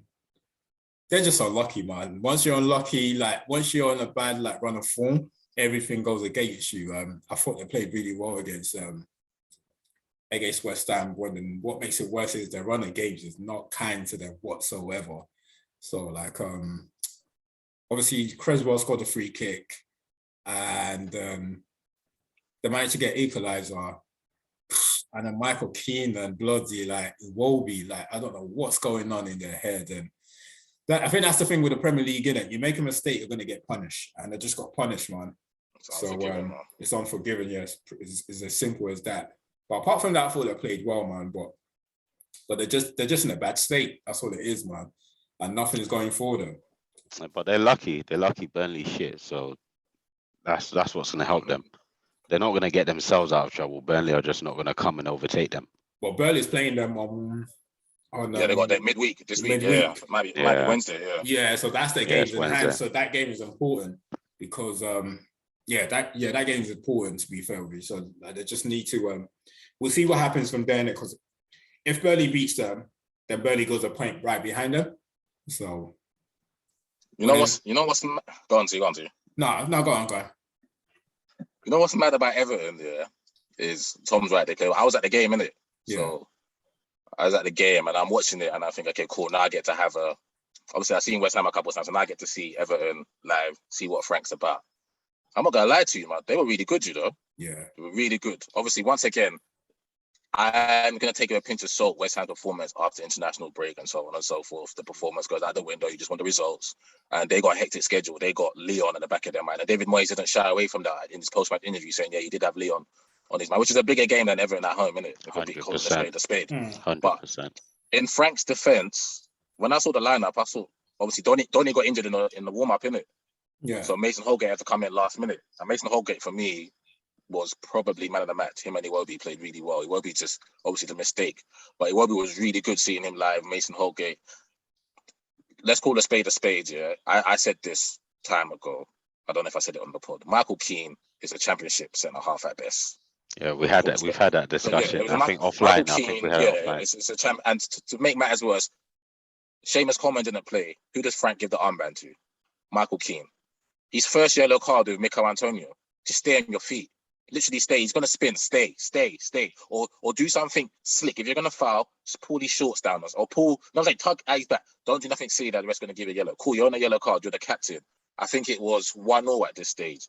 they're just unlucky, man. Once you're unlucky, once you're on a bad run of form, everything goes against you. I thought they played really well against West Ham. What makes it worse is their run of games is not kind to them whatsoever. So obviously Creswell scored a free kick, and they managed to get equaliser. And then Michael Keane and Bloody, Iwobi, I don't know what's going on in their head. And I think that's the thing with the Premier League, innit? You make a mistake, you're going to get punished. And they just got punished, man. It's unforgiving, yes. It's as simple as that. But apart from that, I thought they played well, man. But they're just in a bad state. That's all it is, man. And nothing is going for them. But they're lucky. They're lucky Burnley shit. So that's what's going to help them. They're not going to get themselves out of trouble. Burnley are just not going to come and overtake them. Well, Burnley's playing them on they got that midweek this week. Yeah, might be Wednesday. Yeah, so that's their games in Wednesday. hand. So that game is important because that game is important, to be fair with you. So they just need to. We'll see what happens from there, because if Burnley beats them, then Burnley goes a point right behind them. So you know what's go on to you. No, go on. You know what's mad about Everton, is Tom's right. I was at the game, innit? Yeah. So I was at the game and I'm watching it and I think, okay, cool. Now I get to have obviously I've seen West Ham a couple of times and I get to see Everton live, see what Frank's about. I'm not gonna lie to you, man. They were really good, you know? Yeah. They were really good. Obviously, once again, I'm gonna take a pinch of salt West Ham's performance after international break and so on and so forth. The performance goes out the window. You just want the results. And they got a hectic schedule. They got Leon at the back of their mind. And David Moyes didn't shy away from that in his post-match interview, saying, yeah, he did have Leon on his mind, which is a bigger game than Everton at home, isn't it? If 100%. A spade. 100%. But in Frank's defense, when I saw the lineup, I saw obviously Donny got injured in the warm-up, innit? Yeah. So Mason Holgate had to come in last minute. And Mason Holgate, for me, was probably man of the match. Him and Iwobi played really well. Iwobi just obviously the mistake, but Iwobi was really good seeing him live. Mason Holgate. Let's call a spade, yeah. I said this time ago. I don't know if I said it on the pod. Michael Keane is a championship centre-half at best. Yeah, we've had that discussion. Yeah, I think offline. Offline. It's a champ. And to make matters worse, Seamus Coleman didn't play. Who does Frank give the armband to? Michael Keane. His first yellow card with Mikel Antonio. Just stay on your feet. Literally stay. He's gonna spin. Stay. Or do something slick. If you're gonna foul, just pull these shorts down or pull. No, tug eyes back. Don't do nothing silly that the rest gonna give you a yellow. Cool. You're on a yellow card. You're the captain. I think it was 1-0 at this stage.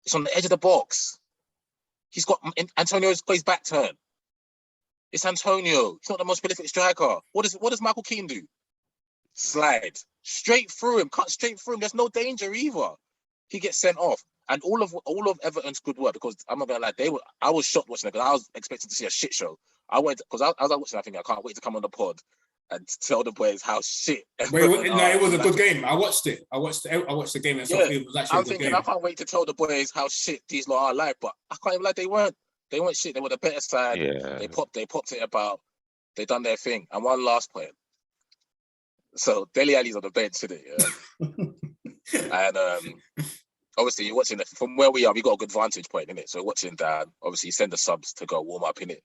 It's on the edge of the box. Antonio's got his back turned. It's Antonio. He's not the most prolific striker. What does Michael Keane do? Slide straight through him. Cut straight through him. There's no danger either. He gets sent off. And all of Everton's good work, because I'm not gonna lie, I was shocked watching it because I was expecting to see a shit show. I went because I was watching. I think I can't wait to come on the pod and tell the boys how shit. It was a good game. I watched it. I watched the game and it was actually a good game. I can't wait to tell the boys how shit these lot are live, but I can't even lie. They weren't shit. They were the better side. Yeah. They popped it about. They done their thing. And one last point. So Dele Alli's on the bench today, yeah? And obviously you're watching it from where we are, we got a good vantage point in it. So watching that, obviously you send the subs to go warm up in it.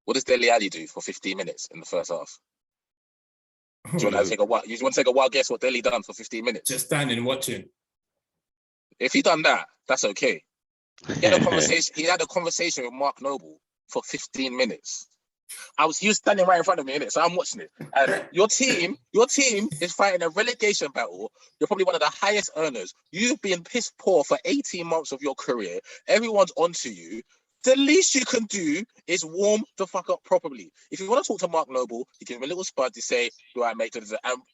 What does Dele Alli do for 15 minutes in the first half? Do you want to take a wild guess what Dele done for 15 minutes? Just standing and watching. If he done that, that's okay. He had a conversation with Mark Noble for 15 minutes. He was standing right in front of me, innit? So I'm watching it. And your team is fighting a relegation battle. You're probably one of the highest earners. You've been piss poor for 18 months of your career. Everyone's onto you. The least you can do is warm the fuck up properly. If you want to talk to Mark Noble, you give him a little spud to say, right, mate, and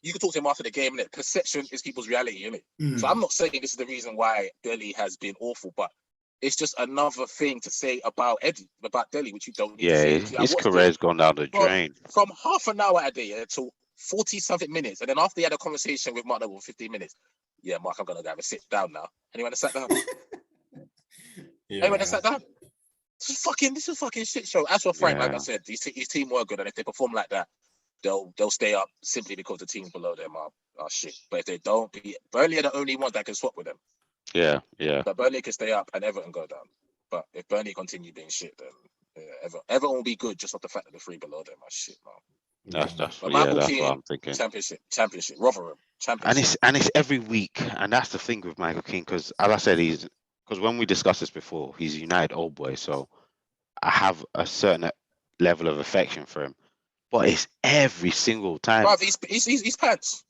you can talk to him after the game, innit? Perception is people's reality, innit? So I'm not saying this is the reason why Dele has been awful, but it's just another thing to say about Dele, which you don't need to say. His career's gone down the drain. From half an hour a day to 40-something minutes. And then after he had a conversation with Mark Noble for 15 minutes, yeah, Mark, I'm going to go have a sit down now. Anyone that sat down? Anyone that sat down? This is fucking shit show. As for Frank, like I said, his team were good. And if they perform like that, they'll stay up simply because the teams below them are shit. But if they don't, Burnley are the only ones that can swap with them. Yeah. But Burnley can stay up and Everton go down. But if Burnley continue being shit, then Everton will be good just off the fact that the three below them are shit, man. That's what I'm thinking. Championship, Rotherham, championship. And it's every week, and that's the thing with Michael Keane, because as I said, because when we discussed this before, he's a United old boy, so I have a certain level of affection for him. But it's every single time. Bruv, he's pants.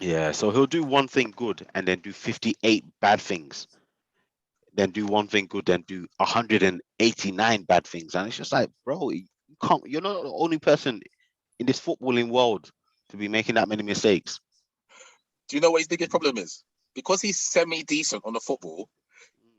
Yeah, so he'll do one thing good and then do 58 bad things. Then do one thing good, then do 189 bad things. And it's just like, bro, you're not the only person in this footballing world to be making that many mistakes. Do you know what his biggest problem is? Because he's semi-decent on the football,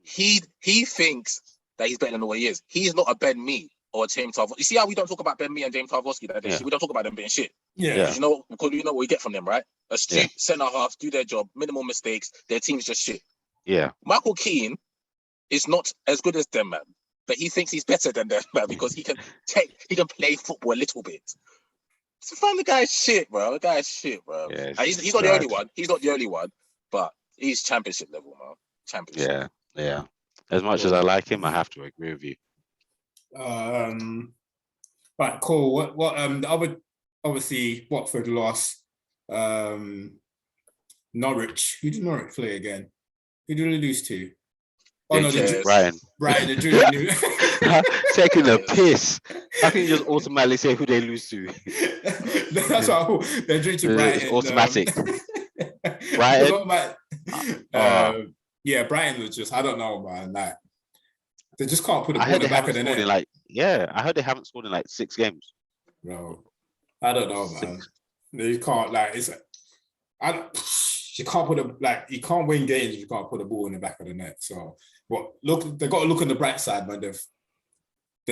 he thinks that he's better than what he is. He's not a Ben Mee or a James Tarkowski. You see how we don't talk about Ben Mee and James Tarkowski? We don't talk about them being shit. Yeah. You know what we get from them, right? Astute centre halves do their job, minimal mistakes. Their team's just shit. Yeah. Michael Keane is not as good as them, man, but he thinks he's better than them, man, because he can play football a little bit. So find the guy's shit, bro. The guy's shit, bro. Yeah, he's not the only one. He's not the only one, but he's championship level, man. Championship. Yeah. As much as I like him, I have to agree with you. Right, cool. What the other, obviously Watford lost. Norwich. Who did Norwich play again? Who did they lose to? Oh no, Brighton. The junior. Taking a piss. I can just automatically say who they lose to. That's what I thought. They're due to Brighton. It's automatic. Brighton. Yeah, Brighton was just, I don't know, man. Like, they just can't put the ball in the back of the net. I heard they haven't scored in like 6 games. No, I don't know, man. You can't you can't you can't win games if you can't put the ball in the back of the net. So, they got to look on the bright side, man. They're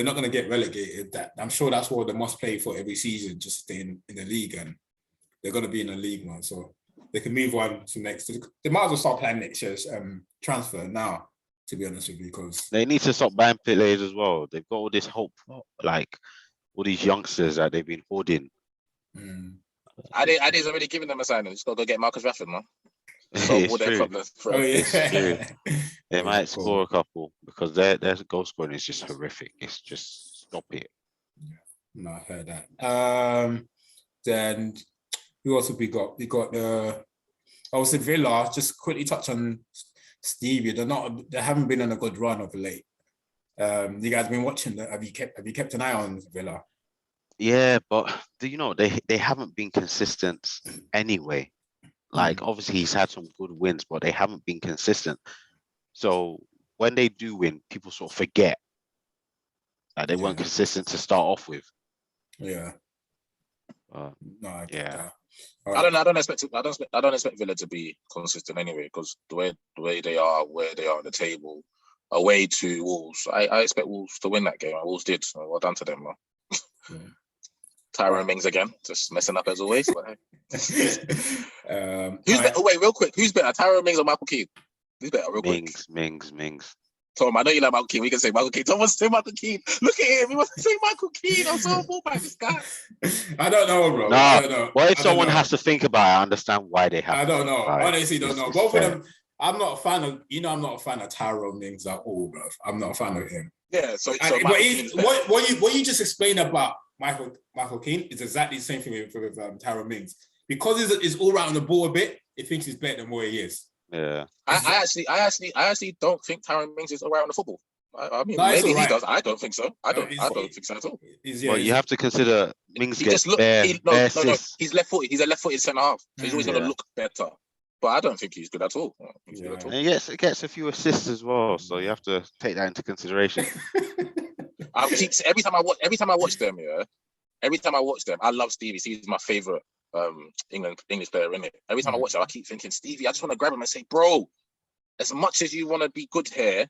not going to get relegated. That I'm sure that's what they must play for every season, just staying in the league, and they're going to be in the league, man. So they can move on to next. They might as well start planning next year's transfer now, to be honest with you, because they need to stop buying players as well. They've got all this hope, like all these youngsters that they've been hoarding. Ade's already given them a signing. Just got to go get Marcus Rashford, man. So It's true. It's true. They might score a couple because their goal scoring is just horrific. It's just stop it. No, I heard that. Then who else have we got? We got Villa. Just quickly touch on Stevie. They haven't been on a good run of late. You guys been watching that? Have you kept an eye on Villa? Yeah, but they haven't been consistent anyway. Like obviously he's had some good wins, but they haven't been consistent. So when they do win, people sort of forget that they weren't consistent to start off with. Yeah. I don't expect Villa to be consistent anyway, because the way they are, where they are on the table, away to Wolves. I expect Wolves to win that game. Wolves did. So well done to them, man. Tyrone Mings again, just messing up as always. But who's better? Wait, real quick. Who's better, Tyrone Mings or Michael Keane? Who's better? Real quick. Mings. Tom, I know you like Michael Keane. We can say Michael Keane. Tom wants to say Michael Keane. Look at him. He wants to say Michael Keane. I'm so full by this guy. I don't know, bro. No. I don't know. What if I don't someone know. has to think about it? I understand why they have I to don't think know. about it. Honestly, don't know. It's Both fair. of them. I'm not a fan of. I'm not a fan of Tyrone Mings at all, bro. I'm not a fan of him. Yeah. So But Michael Keane's better. what you just explained about Michael Keane is exactly the same thing with Tyrone Mings. Because he's all right on the ball a bit, he thinks he's better than what he is. Yeah. I actually don't think Tyrone Mings is all right on the football. I mean, No, it's maybe all he right. does. I don't think so. I don't think so at all. Well, you have to consider Mings He gets just look. bare No. assists. He's left-footed. He's a left-footed centre half, so he's always going to Yeah. look better. But I don't think he's good at all. Yeah. And he gets a few assists as well, so you have to take that into consideration. Every time I watch them, I love Stevie. He's my favourite English player in it. Every time I watch him, I keep thinking, Stevie, I just want to grab him and say, bro, as much as you want to be good here,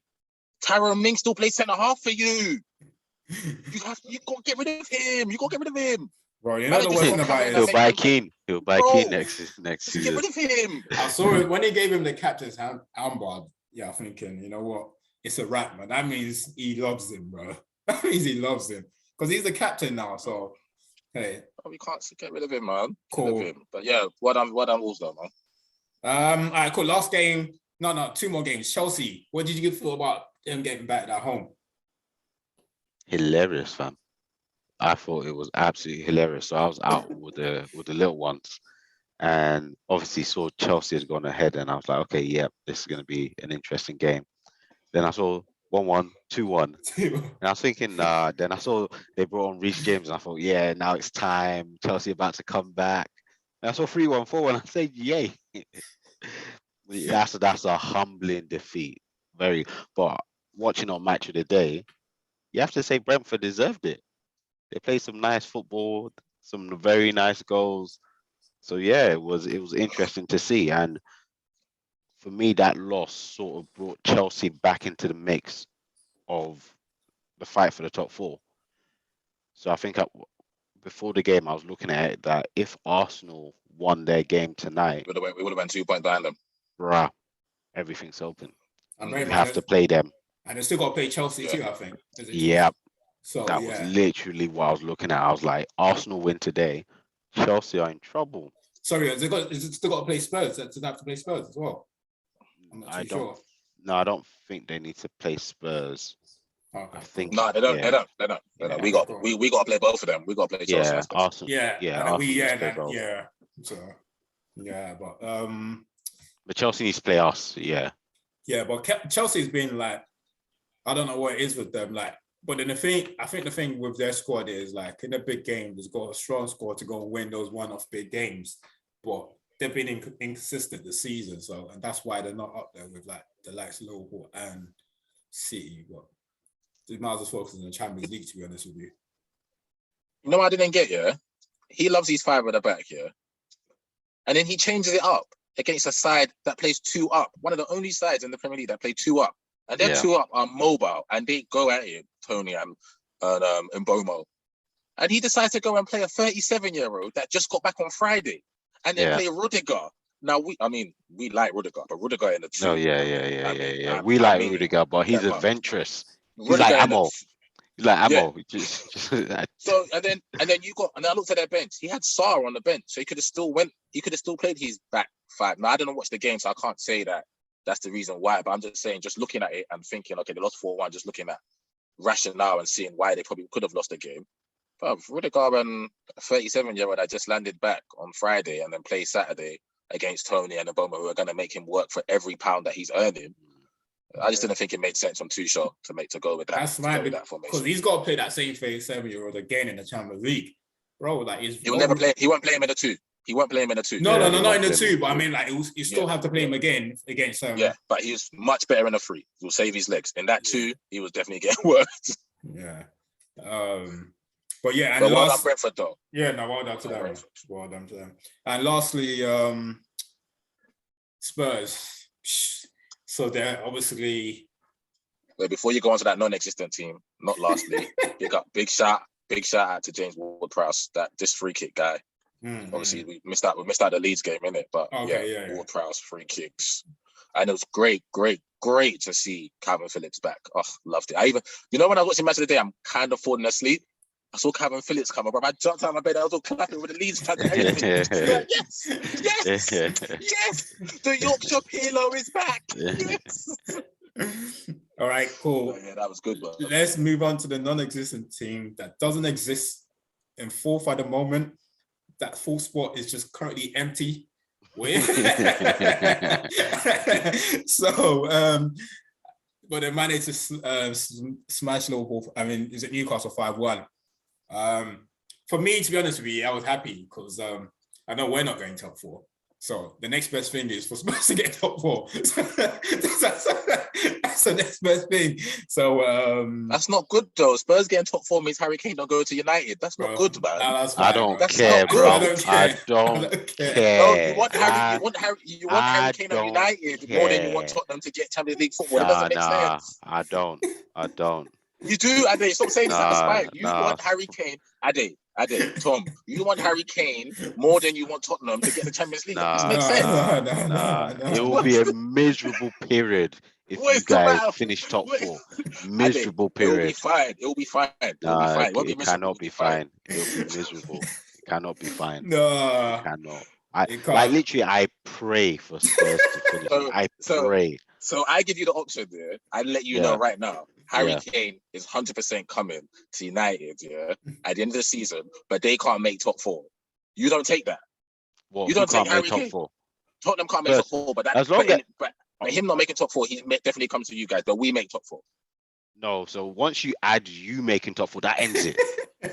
Tyrone Mings still plays centre half for you. You got to get rid of him. Bro, you know the worst thing about it He'll is buy Keane. He'll buy Keane next season. Get rid of him. I saw it when they gave him the captain's armband. Yeah, I'm thinking, you know what? It's a wrap, man. That means he loves him, bro. That means he loves him because he's the captain now. So, hey, We can't get rid of him, man. Cool. Get rid of him. But yeah, well done, Wolves, though, man. all right, cool. Last game. No, 2 more games. Chelsea. What did you feel about them getting back at home? Hilarious, fam. I thought it was absolutely hilarious. So I was out with the little ones, and obviously saw Chelsea has gone ahead, and I was like, okay, yeah, this is going to be an interesting game. Then I saw 1-1, 2-1, and I was thinking, nah. Then I saw they brought on Reece James, and I thought, yeah, now it's time. Chelsea about to come back. And I saw 3-1, 4-1. I said, yay. That's a humbling defeat. Very, but watching on Match of the Day, you have to say Brentford deserved it. They played some nice football, some very nice goals. So yeah, it was interesting to see. And for me, that loss sort of brought Chelsea back into the mix of the fight for the top 4. So I think before the game, I was looking at it that if Arsenal won their game tonight, We would have went 2 points behind them. bruh, everything's open. I'm You have to play them. And they still got to play Chelsea too, I think. Yeah. So That was literally what I was looking at. I was like, Arsenal win today, Chelsea are in trouble. Sorry, is it still got to play Spurs? Do they have to play Spurs as well? I'm not too sure. No, I don't think they need to play Spurs. Okay. I think No, they don't. yeah. They don't. Yeah, We got to play both of them. We got to play Chelsea. Yeah, Arsenal. Yeah. So yeah, But Chelsea needs to play us. Yeah. Yeah, but Chelsea's been like, I don't know what it is with them. Like, but then I think the thing with their squad is like in the big games, they've got a strong squad to go and win those one-off big games. But they've been inconsistent this season, and that's why they're not up there with like the likes of Liverpool and City. But they might as well focus on the Champions League, to be honest with you. You know what I didn't get, yeah? He loves his 5 at the back, yeah? And then he changes it up against a side that plays 2 up. One of the only sides in the Premier League that play 2 up. And their 2 up are mobile, and they go at it, Tony and Mbomo. And he decides to go and play a 37-year-old that just got back on Friday, and then play Rudiger. Now, we like Rudiger, but Rudiger in the 2. Oh, yeah. We like Rudiger, but he's adventurous. He's like ammo. He's like ammo. Yeah. So and then I looked at their bench. He had Sarr on the bench, so he could have still played his back 5. Now I didn't watch the game, so I can't say that that's the reason why. But I'm just saying, just looking at it and thinking, okay, they lost 4-1. Just looking at rationale and seeing why they probably could have lost the game. But Rudiger and a 37-year-old that just landed back on Friday and then play Saturday against Tony and Obama, who are going to make him work for every pound that he's earning. I just didn't think it made sense on Tuchel to go with that. That's right, because he's got to play that same 37-year-old again in the Champions League, bro. Like he will never play. He won't play him in the 2. He won't play him in the 2. No, not in the 2. But I mean, like you still have to play him again against. Yeah, but he's much better in the 3. He'll save his legs. In that 2, he was definitely getting worked. Yeah. But yeah, and well done Brentford though. Yeah, no, well done to them. Well done to them. And lastly, Spurs. So they're obviously. Wait, before you go on to that non-existent team, not lastly, big shout out to James Ward-Prowse, this free kick guy. Mm-hmm. Obviously, we missed out the Leeds game, innit? But Ward-Prowse free kicks, and it was great great to see Calvin Phillips back. Oh, loved it. I even, when I was watching match of the day, I'm kind of falling asleep. I saw Calvin Phillips come up, bro. I jumped out of my bed. I was all clapping with the Leeds fans. Like, yes. The Yorkshire Pillow is back. Yes. All right, cool. Yeah, that was good, bro. Let's move on to the non-existent team that doesn't exist in fourth at the moment. That full spot is just currently empty. So, but they managed to smash Liverpool. I mean, is it Newcastle 5-1? For me, to be honest with you, I was happy because I know we're not going top four. So the next best thing is for Spurs to get top four. That's the next best thing. So that's not good though. Spurs getting top four means Harry Kane don't go to United. That's not good, man. I don't care, bro. I don't care. No, you want Harry Kane at United more than you want Tottenham to get Champions League football. It doesn't make sense. I don't. You do, Ade. Stop saying that. You want Harry Kane, Ade, Tom. You want Harry Kane more than you want Tottenham to get the Champions League. That doesn't make sense. It will be a miserable period if you guys finish top four. Miserable period. It will be fine. It cannot be fine. It will be miserable. It cannot be fine. No, it cannot. I pray for Spurs to finish. Pray. So I give you the option there. I let you know right now. Harry Kane is 100% coming to United, at the end of the season, but they can't make top four. You don't take that. Well, you don't take Harry top Kane. Four. Tottenham can't make top four, but him not making top four, he definitely comes to you guys, but we make top four. No, so once you add you making top four, that ends it.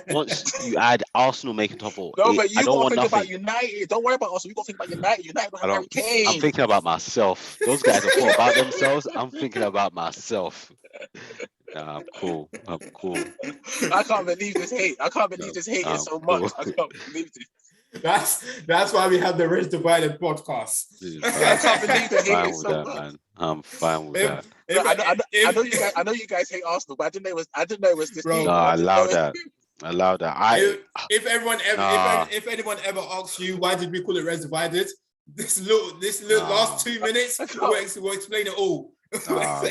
Once you add Arsenal making top four, but you got to think about United. Don't worry about Arsenal. You got to think about United. United don't have Harry Kane. I'm thinking about myself. Those guys are thought about themselves. I'm thinking about myself. Nah, I'm cool. I can't believe this hate. Is so much. I can't believe this. That's why we have the Rich Divided podcast. I can't believe the hate is so much. Man. I'm fine with that. I know you guys hate Arsenal, but I didn't know it was this. Bro, no, I allow that. If anyone ever asks you why did we call it Res Divided, this little last 2 minutes will explain it all.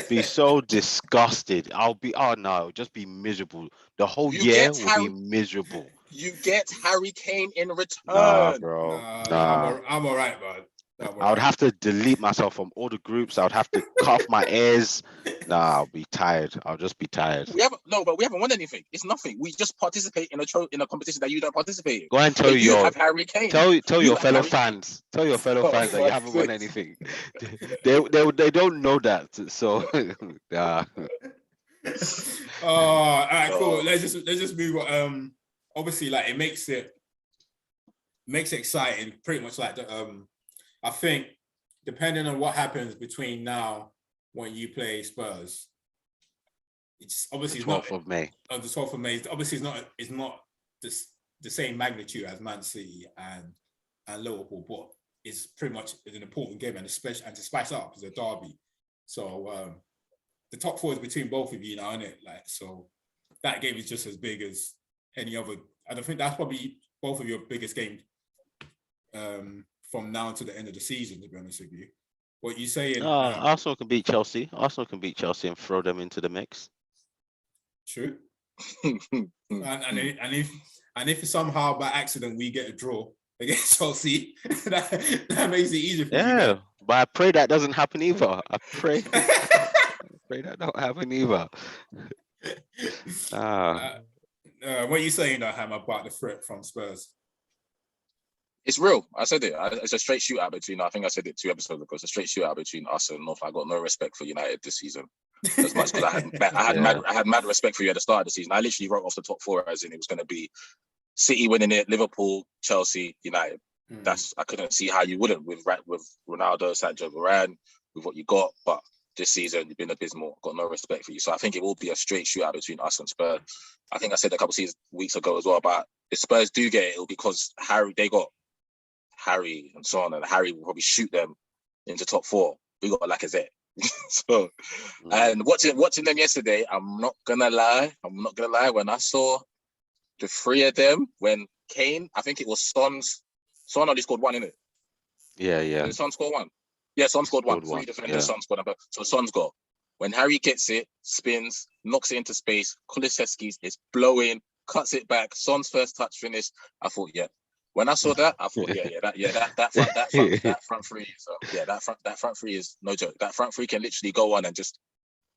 Be so disgusted. It'll just be miserable. The whole year will be miserable. You get Harry Kane in return. Nah, bro. I'm all right, man. I would have to delete myself from all the groups. I would have to cut off my ears. I'll be tired. I'll just be tired. We haven't won anything. It's nothing. We just participate in a competition that you don't participate in. Go and tell you have Harry Kane. Tell your fellow fans. Tell your fellow fans that you haven't won anything. They don't know that. So all right, cool. Let's just move on. Obviously, like it makes it exciting. Pretty much like the I think depending on what happens between now when you play Spurs, it's obviously the 12th of May. On the 12th of May, obviously it's not the same magnitude as Man City and Liverpool, but it's pretty much an important game, and especially to spice up as a derby. So the top four is between both of you now, isn't it? Like, so that game is just as big as any other. And I think that's probably both of your biggest games from now to the end of the season, to be honest with you. What you saying? Arsenal can beat Chelsea. Arsenal can beat Chelsea and throw them into the mix. True. and if somehow by accident we get a draw against Chelsea, that makes it easier for you. Yeah, but I pray that doesn't happen either. I pray that don't happen either. What are you saying, though, Ham, about the threat from Spurs? It's real. I said it. It's a straight shootout between. I think I said it 2 episodes ago. It's a straight shootout between us and North. I got no respect for United this season, as much because I had mad respect for you at the start of the season. I literally wrote off the top four as in it was going to be City winning it, Liverpool, Chelsea, United. I couldn't see how you wouldn't with Ronaldo, Sancho, Varane, with what you got. But this season you've been abysmal. Got no respect for you. So I think it will be a straight shootout between us and Spurs. I think I said a couple of weeks ago as well about if Spurs do get it, it'll because they got Harry and so on, and Harry will probably shoot them into top four. We got Lacazette. So, and watching them yesterday, I'm not gonna lie. When I saw the three of them, when Kane, I think it was Son only scored one, innit? Yeah. Son scored one. Yeah, Son scored one. Scored 3 one, defenders, yeah. Son scored one. So Son's got. When Harry gets it, spins, knocks it into space, Kulusevski's is blowing, cuts it back. Son's first touch finish. I thought, yeah. When I saw that, I thought, that front three. So yeah, that front three is no joke. That front three can literally go on and just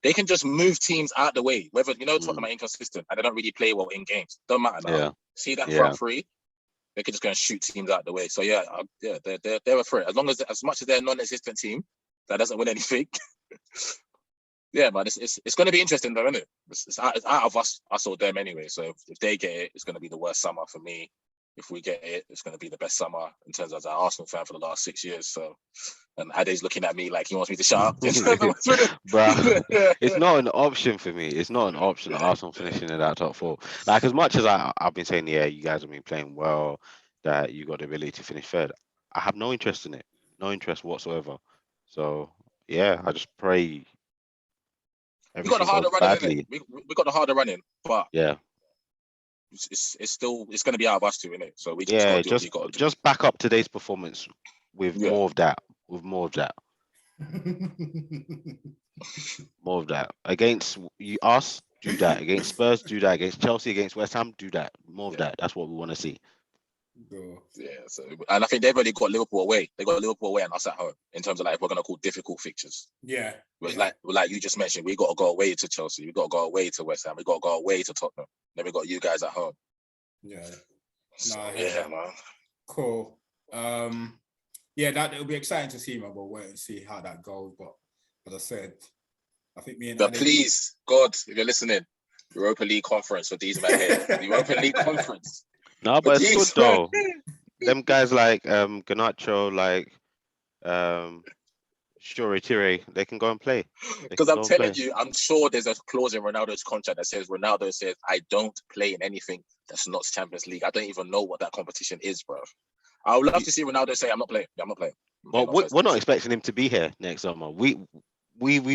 they can just move teams out the way. Whether Tottenham are inconsistent and they don't really play well in games. Don't matter now. Yeah. See that front three, they can just go and shoot teams out the way. So yeah, they're a threat. As much as they're a non-existent team that doesn't win anything. Yeah, man, it's going to be interesting though, isn't it? It's out of us or them anyway. So if they get it, it's going to be the worst summer for me. If we get it, it's going to be the best summer in terms of as an Arsenal fan for the last 6 years. So, and Ade's looking at me like he wants me to shut up. Bro, it's not an option for me. It's not an option. Arsenal finishing in that top 4. Like as much as I've been saying, yeah, you guys have been playing well, that you got the ability to finish third. I have no interest in it. No interest whatsoever. So yeah, I just pray. We got a harder running, we got the harder running, but yeah, it's going to be out of us too, innit? So we just got to do what we got to do. Just back up today's performance with more of that. More of that against us. Do that against Spurs. Do that against Chelsea. Against West Ham. Do that. More of that. That's what we want to see. Yeah, so and I think they've already got Liverpool away. They got Liverpool away and us at home in terms of like we're gonna call difficult fixtures. Yeah. Like you just mentioned, we got to go away to Chelsea, we got to go away to West Ham, we got to go away to Tottenham. Then we got you guys at home. Yeah. So, yeah, man. Cool. Yeah, that it'll be exciting to see, man. We'll wait and see how that goes. But as I said, I think me and but please, God, if you're listening, Europa League conference for these men here. Europa League conference. No, but it's good though. Them guys like Garnacho, like Tire, they can go and play. Because I'm telling you, I'm sure there's a clause in Ronaldo's contract that says I don't play in anything that's not Champions League. I don't even know what that competition is, bro. I would love to see Ronaldo say, I'm not playing. Well, we're not expecting him to be here next summer. We've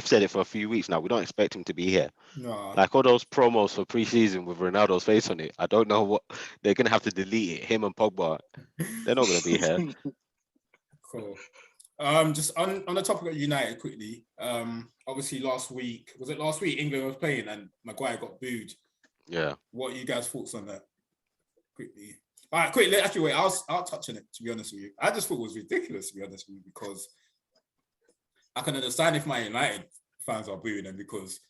said it for a few weeks now. We don't expect him to be here. No. Like all those promos for pre-season with Ronaldo's face on it. I don't know what they're gonna have to delete it. Him and Pogba, they're not gonna be here. Cool. Just on the topic of United quickly. Obviously last week England was playing and Maguire got booed. Yeah. What are you guys' thoughts on that? Quickly. All right, quickly. Actually, wait. I'll touch on it. To be honest with you, I just thought it was ridiculous. To be honest with you, because I can understand if my United fans are booing him because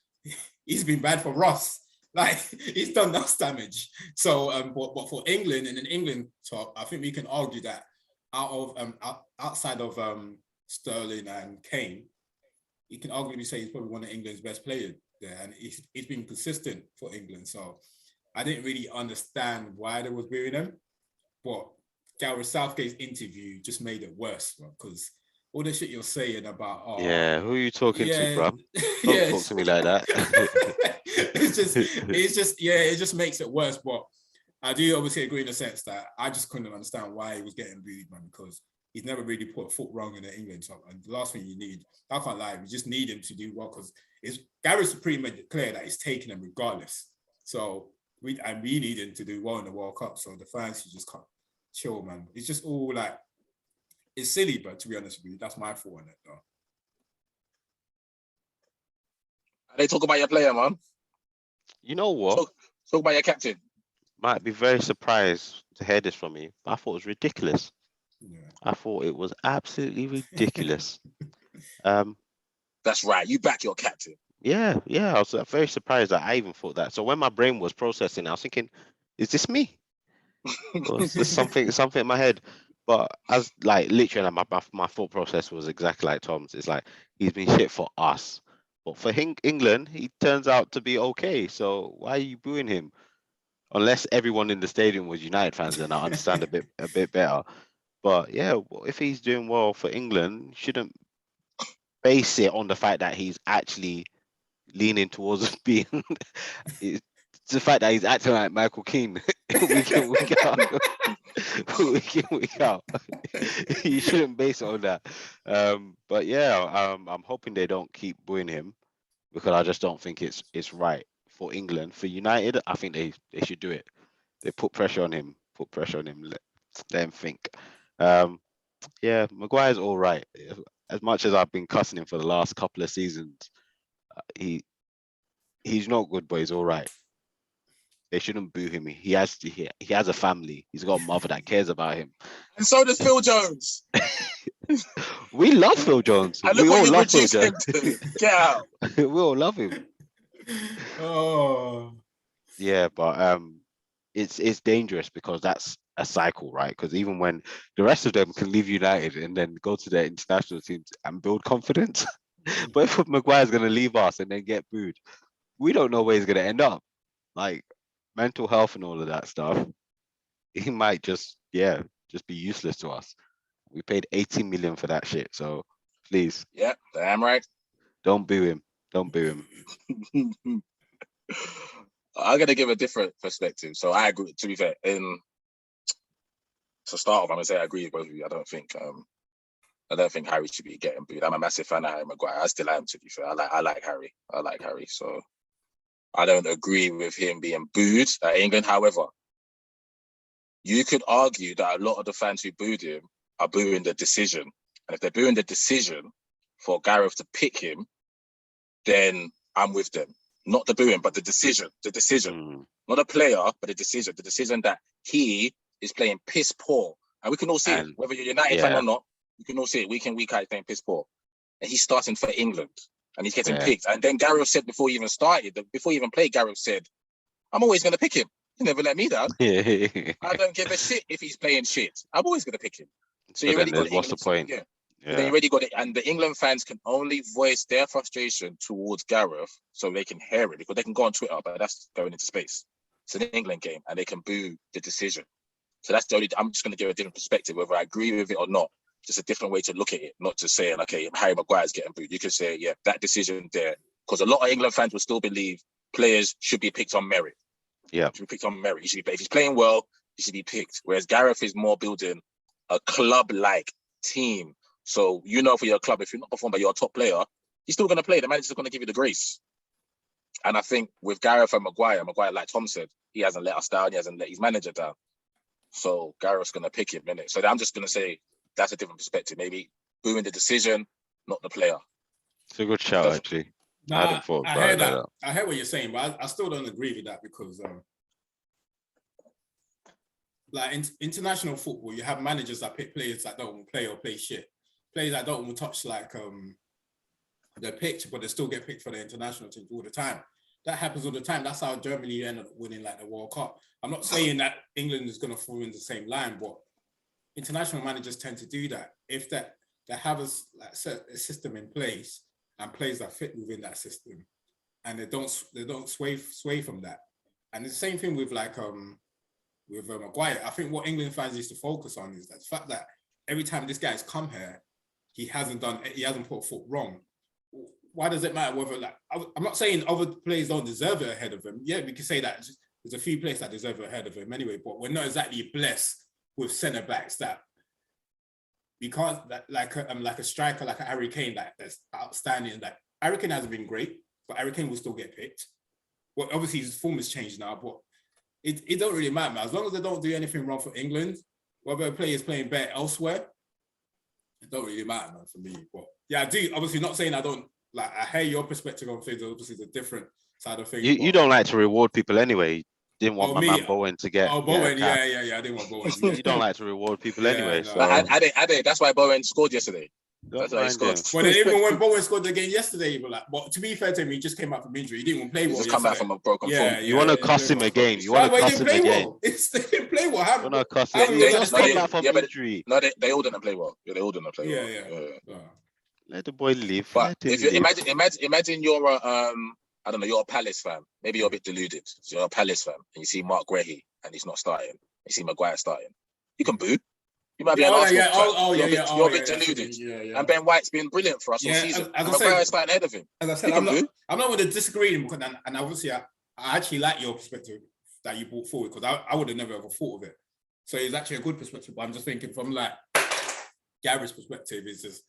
he's been bad for Ross. Like he's done us damage. So, but for England and an England top, I think we can argue that outside of Sterling and Kane, you can arguably say he's probably one of England's best players there, and he's been consistent for England. So, I didn't really understand why they was booing him, but Gareth Southgate's interview just made it worse because all the shit you're saying about who are you talking to, bro? Don't talk to me like that. it just makes it worse. But I do obviously agree in the sense that I just couldn't understand why he was getting booed, man, because he's never really put a foot wrong in the England top. And the last thing you need, I can't lie, you just need him to do well because Gareth's pretty much clear that he's taking him regardless. So we need him to do well in the World Cup. So the fans just can't chill, man. It's just all like, it's silly, but to be honest with you, that's my thought on it, though. They talk about your player, man. You know what? Talk about your captain. Might be very surprised to hear this from you. I thought it was ridiculous. Yeah. I thought it was absolutely ridiculous. That's right. You back your captain. Yeah. I was very surprised that I even thought that. So when my brain was processing, I was thinking, is this me? Or is this something in my head? But as like literally my thought process was exactly like Tom's. It's like he's been shit for us. But for England, he turns out to be okay. So why are you booing him? Unless everyone in the stadium was United fans, then I understand a bit better. But yeah, if he's doing well for England, shouldn't base it on the fact that he's actually leaning towards being it's the fact that he's acting like Michael Keane week in, week out. week in, week out. You shouldn't base it on that. But yeah, I'm hoping they don't keep booing him because I just don't think it's right for England. For United, I think they should do it. They put pressure on him. Let him think. Yeah, Maguire's all right. as much as I've been cussing him for the last couple of seasons, he's not good, but he's all right. They shouldn't boo him. He has a family. He's got a mother that cares about him. And so does Phil Jones. We love Phil Jones. And We look what all you love Phil reduced him Jones. to. Get out. We all love him. Oh, Yeah, but it's dangerous because that's a cycle, right? Because even when the rest of them can leave United and then go to their international teams and build confidence, but if Maguire's going to leave us and then get booed, we don't know where he's going to end up. Like mental health and all of that stuff, he might just be useless to us. We paid 18 million for that shit, so please. Yeah, damn right. Don't boo him. Don't boo him. I'm gonna give a different perspective. So I agree. To be fair, to start off, I'm gonna say I agree with both of you. I don't think Harry should be getting booed. I'm a massive fan of Harry Maguire. I still am. To be fair, I like Harry. So I don't agree with him being booed at England. However, you could argue that a lot of the fans who booed him are booing the decision, and if they're booing the decision for Gareth to pick him, then I'm with them. Not the booing, but the decision. Not a player, but the decision that he is playing piss poor. And we can all see it, whether you're a United fan or not, you can all see it week in, week out, playing piss poor. And he's starting for England and he's getting picked. And then Gareth said before he even started, before he even played, Gareth said, I'm always going to pick him. He never let me down. I don't give a shit if he's playing shit. I'm always going to pick him. So you already got what's the point? Yeah. So they already got it, and the England fans can only voice their frustration towards Gareth so they can hear it, because they can go on Twitter, but that's going into space. It's an England game, and they can boo the decision. So that's the only. I'm just going to give a different perspective, whether I agree with it or not. Just a different way to look at it, not just saying, okay, Harry Maguire's getting booed. You could say, yeah, that decision there, because a lot of England fans will still believe players should be picked on merit. Yeah, should be picked on merit. If he's playing well, he should be picked. Whereas Gareth is more building a club-like team. So, for your club, if you're not performing, but you're a top player, you're still going to play. The manager's going to give you the grace. And I think with Gareth and Maguire, like Tom said, he hasn't let us down. He hasn't let his manager down. So Gareth's going to pick him, innit? So I'm just going to say that's a different perspective. Maybe booing the decision, not the player. It's a good shout, actually. No, I hadn't thought I about heard it like that. I heard what you're saying, but I still don't agree with that because, like international football, you have managers that pick players that don't want to play or play shit. Players that don't want to touch the pitch, but they still get picked for the international teams all the time. That happens all the time. That's how Germany ended up winning like the World Cup. I'm not saying that England is going to fall in the same line, but international managers tend to do that. If they have a system in place and players that fit within that system, and they don't sway from that. And the same thing with with Maguire. I think what England fans used to focus on is that the fact that every time this guy's come here, he hasn't put a foot wrong. Why does it matter whether, I'm not saying other players don't deserve it ahead of him. Yeah, we can say that there's a few players that deserve it ahead of him anyway, but we're not exactly blessed with centre backs that we can't, like a striker, like a Harry Kane, that's outstanding. Like Harry Kane hasn't been great, but Harry Kane will still get picked. Well, obviously his form has changed now, but it don't really matter. As long as they don't do anything wrong for England, whether a player is playing better elsewhere, it don't really matter, man, for me. But yeah, I do. Obviously, not saying I don't. Like, I hear your perspective on things. Obviously, it's a different side of things. You don't like to reward people anyway. You didn't want man Bowen to get. Oh, Bowen, yeah. I didn't want Bowen. You don't like to reward people anyway. No. So I did. That's why Bowen scored yesterday. That's why he scored. Well, then even when Bowen scored the game yesterday, but to be fair to him, he just came out from injury. He didn't even play well. He just come back from a broken form. You want to cuss him again. You want to cuss him again. They didn't play well. You want to cuss him. He just came back from injury. No, they all didn't play well. Yeah, they all didn't play well. Yeah. Let the boy live. But if you imagine you're I don't know, you're a Palace fan. Maybe you're a bit deluded. So you're a Palace fan and you see Mark Guehi and he's not starting. You see Maguire starting. You can boo. You might be an Arsenal fan. You're a bit deluded. Yeah. And Ben White's been brilliant for us all season. And Maguire's starting ahead of him. As I said, I'm not going to disagree with him, and obviously I actually like your perspective that you brought forward, because I would have never ever thought of it. So it's actually a good perspective, but I'm just thinking from like Gary's perspective is just,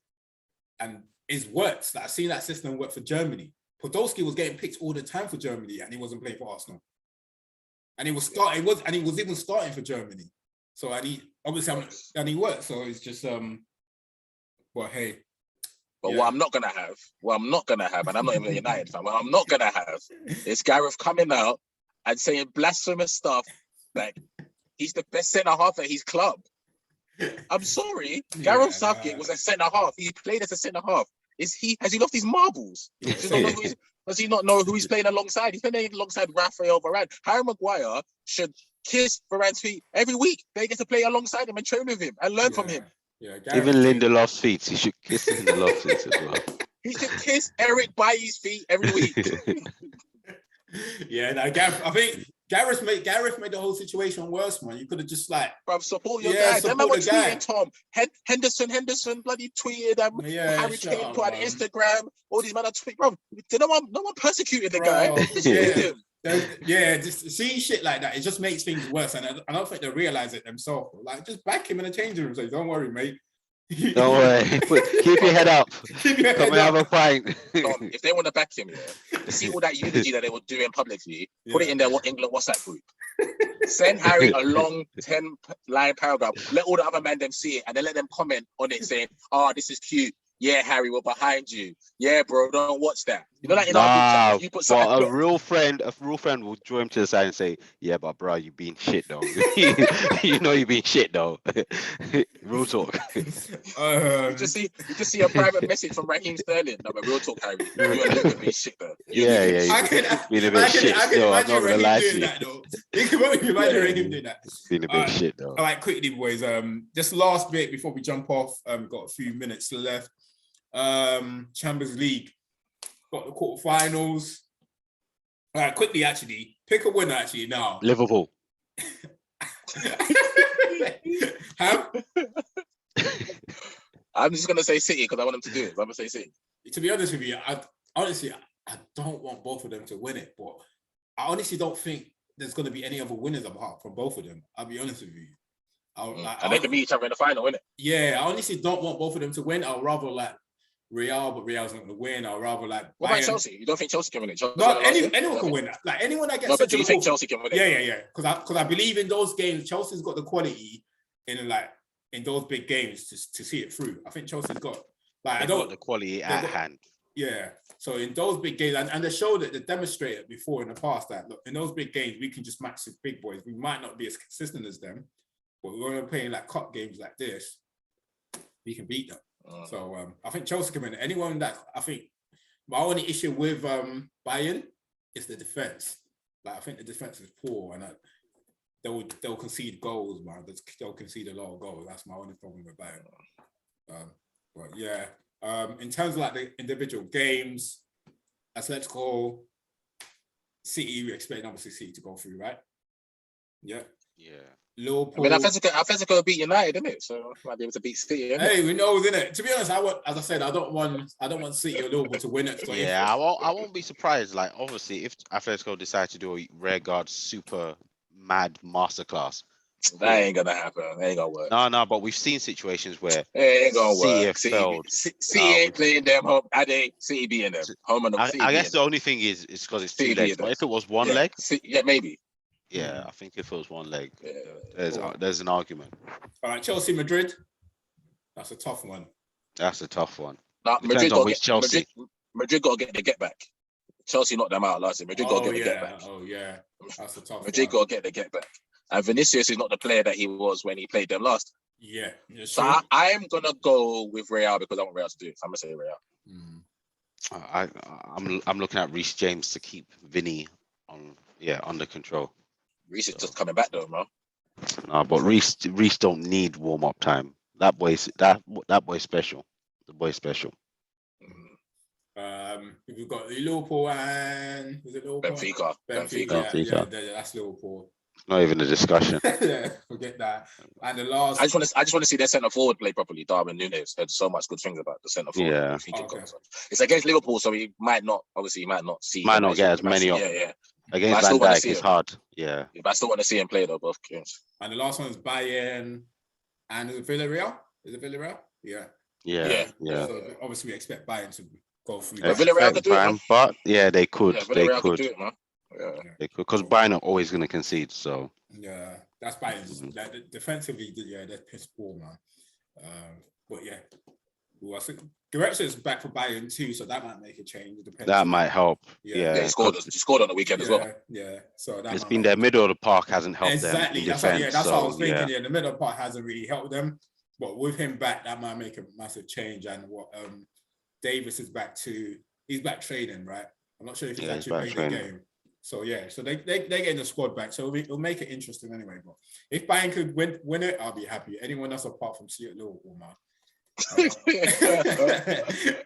and it works. Like, I've seen that system work for Germany. Podolski was getting picked all the time for Germany, and he wasn't playing for Arsenal. And he was even starting for Germany. So and he worked. So it's just well, hey, But Yeah. what I'm not gonna have, and I'm not even a United fan. What I'm not gonna have is Gareth coming out and saying blasphemous stuff like he's the best centre half at his club. I'm sorry, Gareth Southgate was a centre half. He played as a centre half. Has he lost his marbles? Does he not know who he's playing alongside? He's playing alongside Raphael Varane. Harry Maguire should kiss Varane's feet every week. They get to play alongside him and train with him and learn from him. Yeah, Even Lindelof's feet. He should kiss Lindelof's feet as well. He should kiss Eric Bailly's feet every week. Yeah, no, Gareth, I think Gareth made the whole situation worse, man. You could have just like, Bruv, support your guy. Them man were tweeting Tom. Henderson bloody tweeted Harry Kane put on Instagram. All these men are tweeting. Bro, no one persecuted the guy. Just seeing shit like that, it just makes things worse. And I don't think they realize it themselves. Like, just back him in the changing room. Say, don't worry, mate. Don't worry. Keep your head up. Come and have a fight. If they want to back him, see all that eulogy that they were doing publicly, put it in their England WhatsApp group. Send Harry a long 10-line paragraph. Let all the other men them see it, and then let them comment on it saying, "Oh, this is cute. Yeah, Harry, we're behind you. Yeah, bro, don't watch that." You know, like in our group chat, you put a real friend will draw him to the side and say, "Yeah, but bro, you being shit though. You know you being shit though." Real talk. You just see a private message from Raheem Sterling. No, but real talk, Harry. You and Luke being shit though. Yeah. I can imagine Raheem doing that though. You can imagine Raheem doing that. Being a bit shit though. All right, quickly, boys. Just last bit before we jump off. Got a few minutes left. Champions League. Got the quarterfinals. All right, quickly, actually, pick a winner. Actually, now Liverpool. I'm just gonna say City because I want them to do it. I'm gonna say City. To be honest with you, I don't want both of them to win it, but I honestly don't think there's gonna be any other winners apart from both of them. I'll be honest with you. And they can beat each other in the final, innit? Yeah, I honestly don't want both of them to win. I'd rather like Real, but Real's not going to win. I'd rather like. What about Chelsea? You don't think Chelsea can win it? No, anyone can win that. Like anyone that gets. No, but do you think Chelsea can win it? Yeah. Because I believe in those games, Chelsea's got the quality in those big games to see it through. I think Chelsea's got got the quality at hand. Yeah. So in those big games, and they showed it, they demonstrated before in the past that look, in those big games we can just match the big boys. We might not be as consistent as them, but when we're playing like cup games like this, we can beat them. So I think Chelsea can win. Anyone that I think my only issue with Bayern is the defense. Like I think the defense is poor, and they'll concede goals, man. They'll concede a lot of goals. That's my only problem with Bayern. But yeah, in terms of like the individual games, let's go. City, we expect obviously City to go through, right? Yeah. Liverpool. I mean, Atletico beat United, innit? So might be able to beat City. Innit? Hey, we know, innit? To be honest, as I said, I don't want City or Liverpool to win it. So yeah, I won't be surprised. Like, obviously, if Atletico decide to do a rearguard super mad masterclass, that ain't gonna happen. It ain't gonna work. No, but we've seen situations where it ain't gonna work. City ain't playing them home. City beating them home and I guess the only thing is because it's two legs. But if it was one leg, maybe. Yeah, I think if it was one leg, there's an argument. All right, Chelsea, Madrid. That's a tough one. Nah, Madrid got to get the get back. Chelsea knocked them out last year. Madrid got to get the get back. Oh yeah, that's a tough one. Madrid got to get the get back. And Vinicius is not the player that he was when he played them last. Yeah. So I'm gonna go with Real because I want Real to do it. So I'm gonna say Real. I'm looking at Reece James to keep Vinny under control. Reece is just coming back though, bro. No, but Reece don't need warm up time. That boy's special. The boy's special. We've got Liverpool and Benfica. Yeah, that's Liverpool. Not even a discussion. Yeah, forget that. And the last, I just want to see their centre forward play properly. Darwin Núñez heard so much good things about the centre forward. Yeah. It's against Liverpool, so he might not get as many. Yeah. Against Van Dijk, it's hard. Yeah. But I still want to see him play though, both games. And the last one is Bayern and is it Villarreal? Yeah. So obviously, we expect Bayern to go through. Villarreal could do it, man. But yeah, they could. They could do it, man. Yeah. They could, because Bayern are always going to concede. So yeah, that's Bayern. Defensively, they're piss poor, man. But yeah, Well, I think Goretzka's back for Bayern too, so that might make a change. Depends. That might help. Yeah, Yeah, he scored on the weekend as well. Yeah. So that it's might been make their a- middle of the park hasn't helped them Exactly. in That's defense. what I was so, thinking. yeah. Yeah, the middle part hasn't really helped them, but with him back, that might make a massive change. And what Davis is back to, he's back training, right? I'm not sure if he's Yeah, he's actually back played the training. game. So yeah, so they getting the squad back, so it'll make it interesting anyway. But if Bayern could win it, I'll be happy. Anyone else apart from Liverpool, man,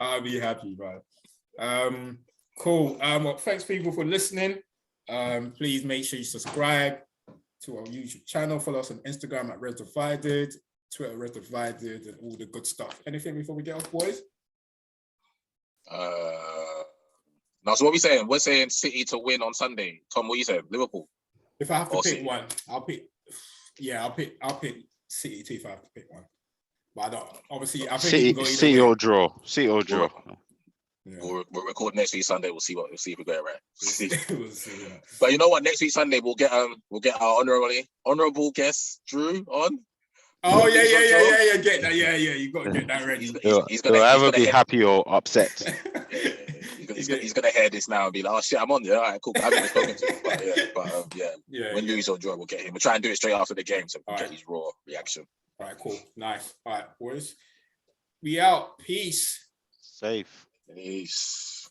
I'll be happy, man. Cool. Well, thanks people for listening. Please make sure you subscribe to our YouTube channel. Follow us on Instagram at Res Divided, Twitter Res Divided, and all the good stuff. Anything before we get off, boys? No, so what we saying? We're saying City to win on Sunday. Tom, what you saying? Liverpool. If I have to Or pick City. one, I'll pick City too if I have to pick one. But I don't. Obviously, I think it can go either City way. or draw. City or draw. Yeah. We'll record next week Sunday. We'll see if we get it right. We'll see, yeah. But you know what? Next week Sunday we'll get our honorable guest Drew on. Oh yeah. Get that. Yeah. You got to get that ready. He's He'll either be happy or upset. He's gonna hear this now and be like, "Oh shit, I'm on there." All right, cool. I haven't spoken to him, but when lose or draw, we'll get him. We'll try and do it straight after the game so we can get his raw reaction. All right, cool, nice. All right, boys, we out. Peace. Safe. Peace.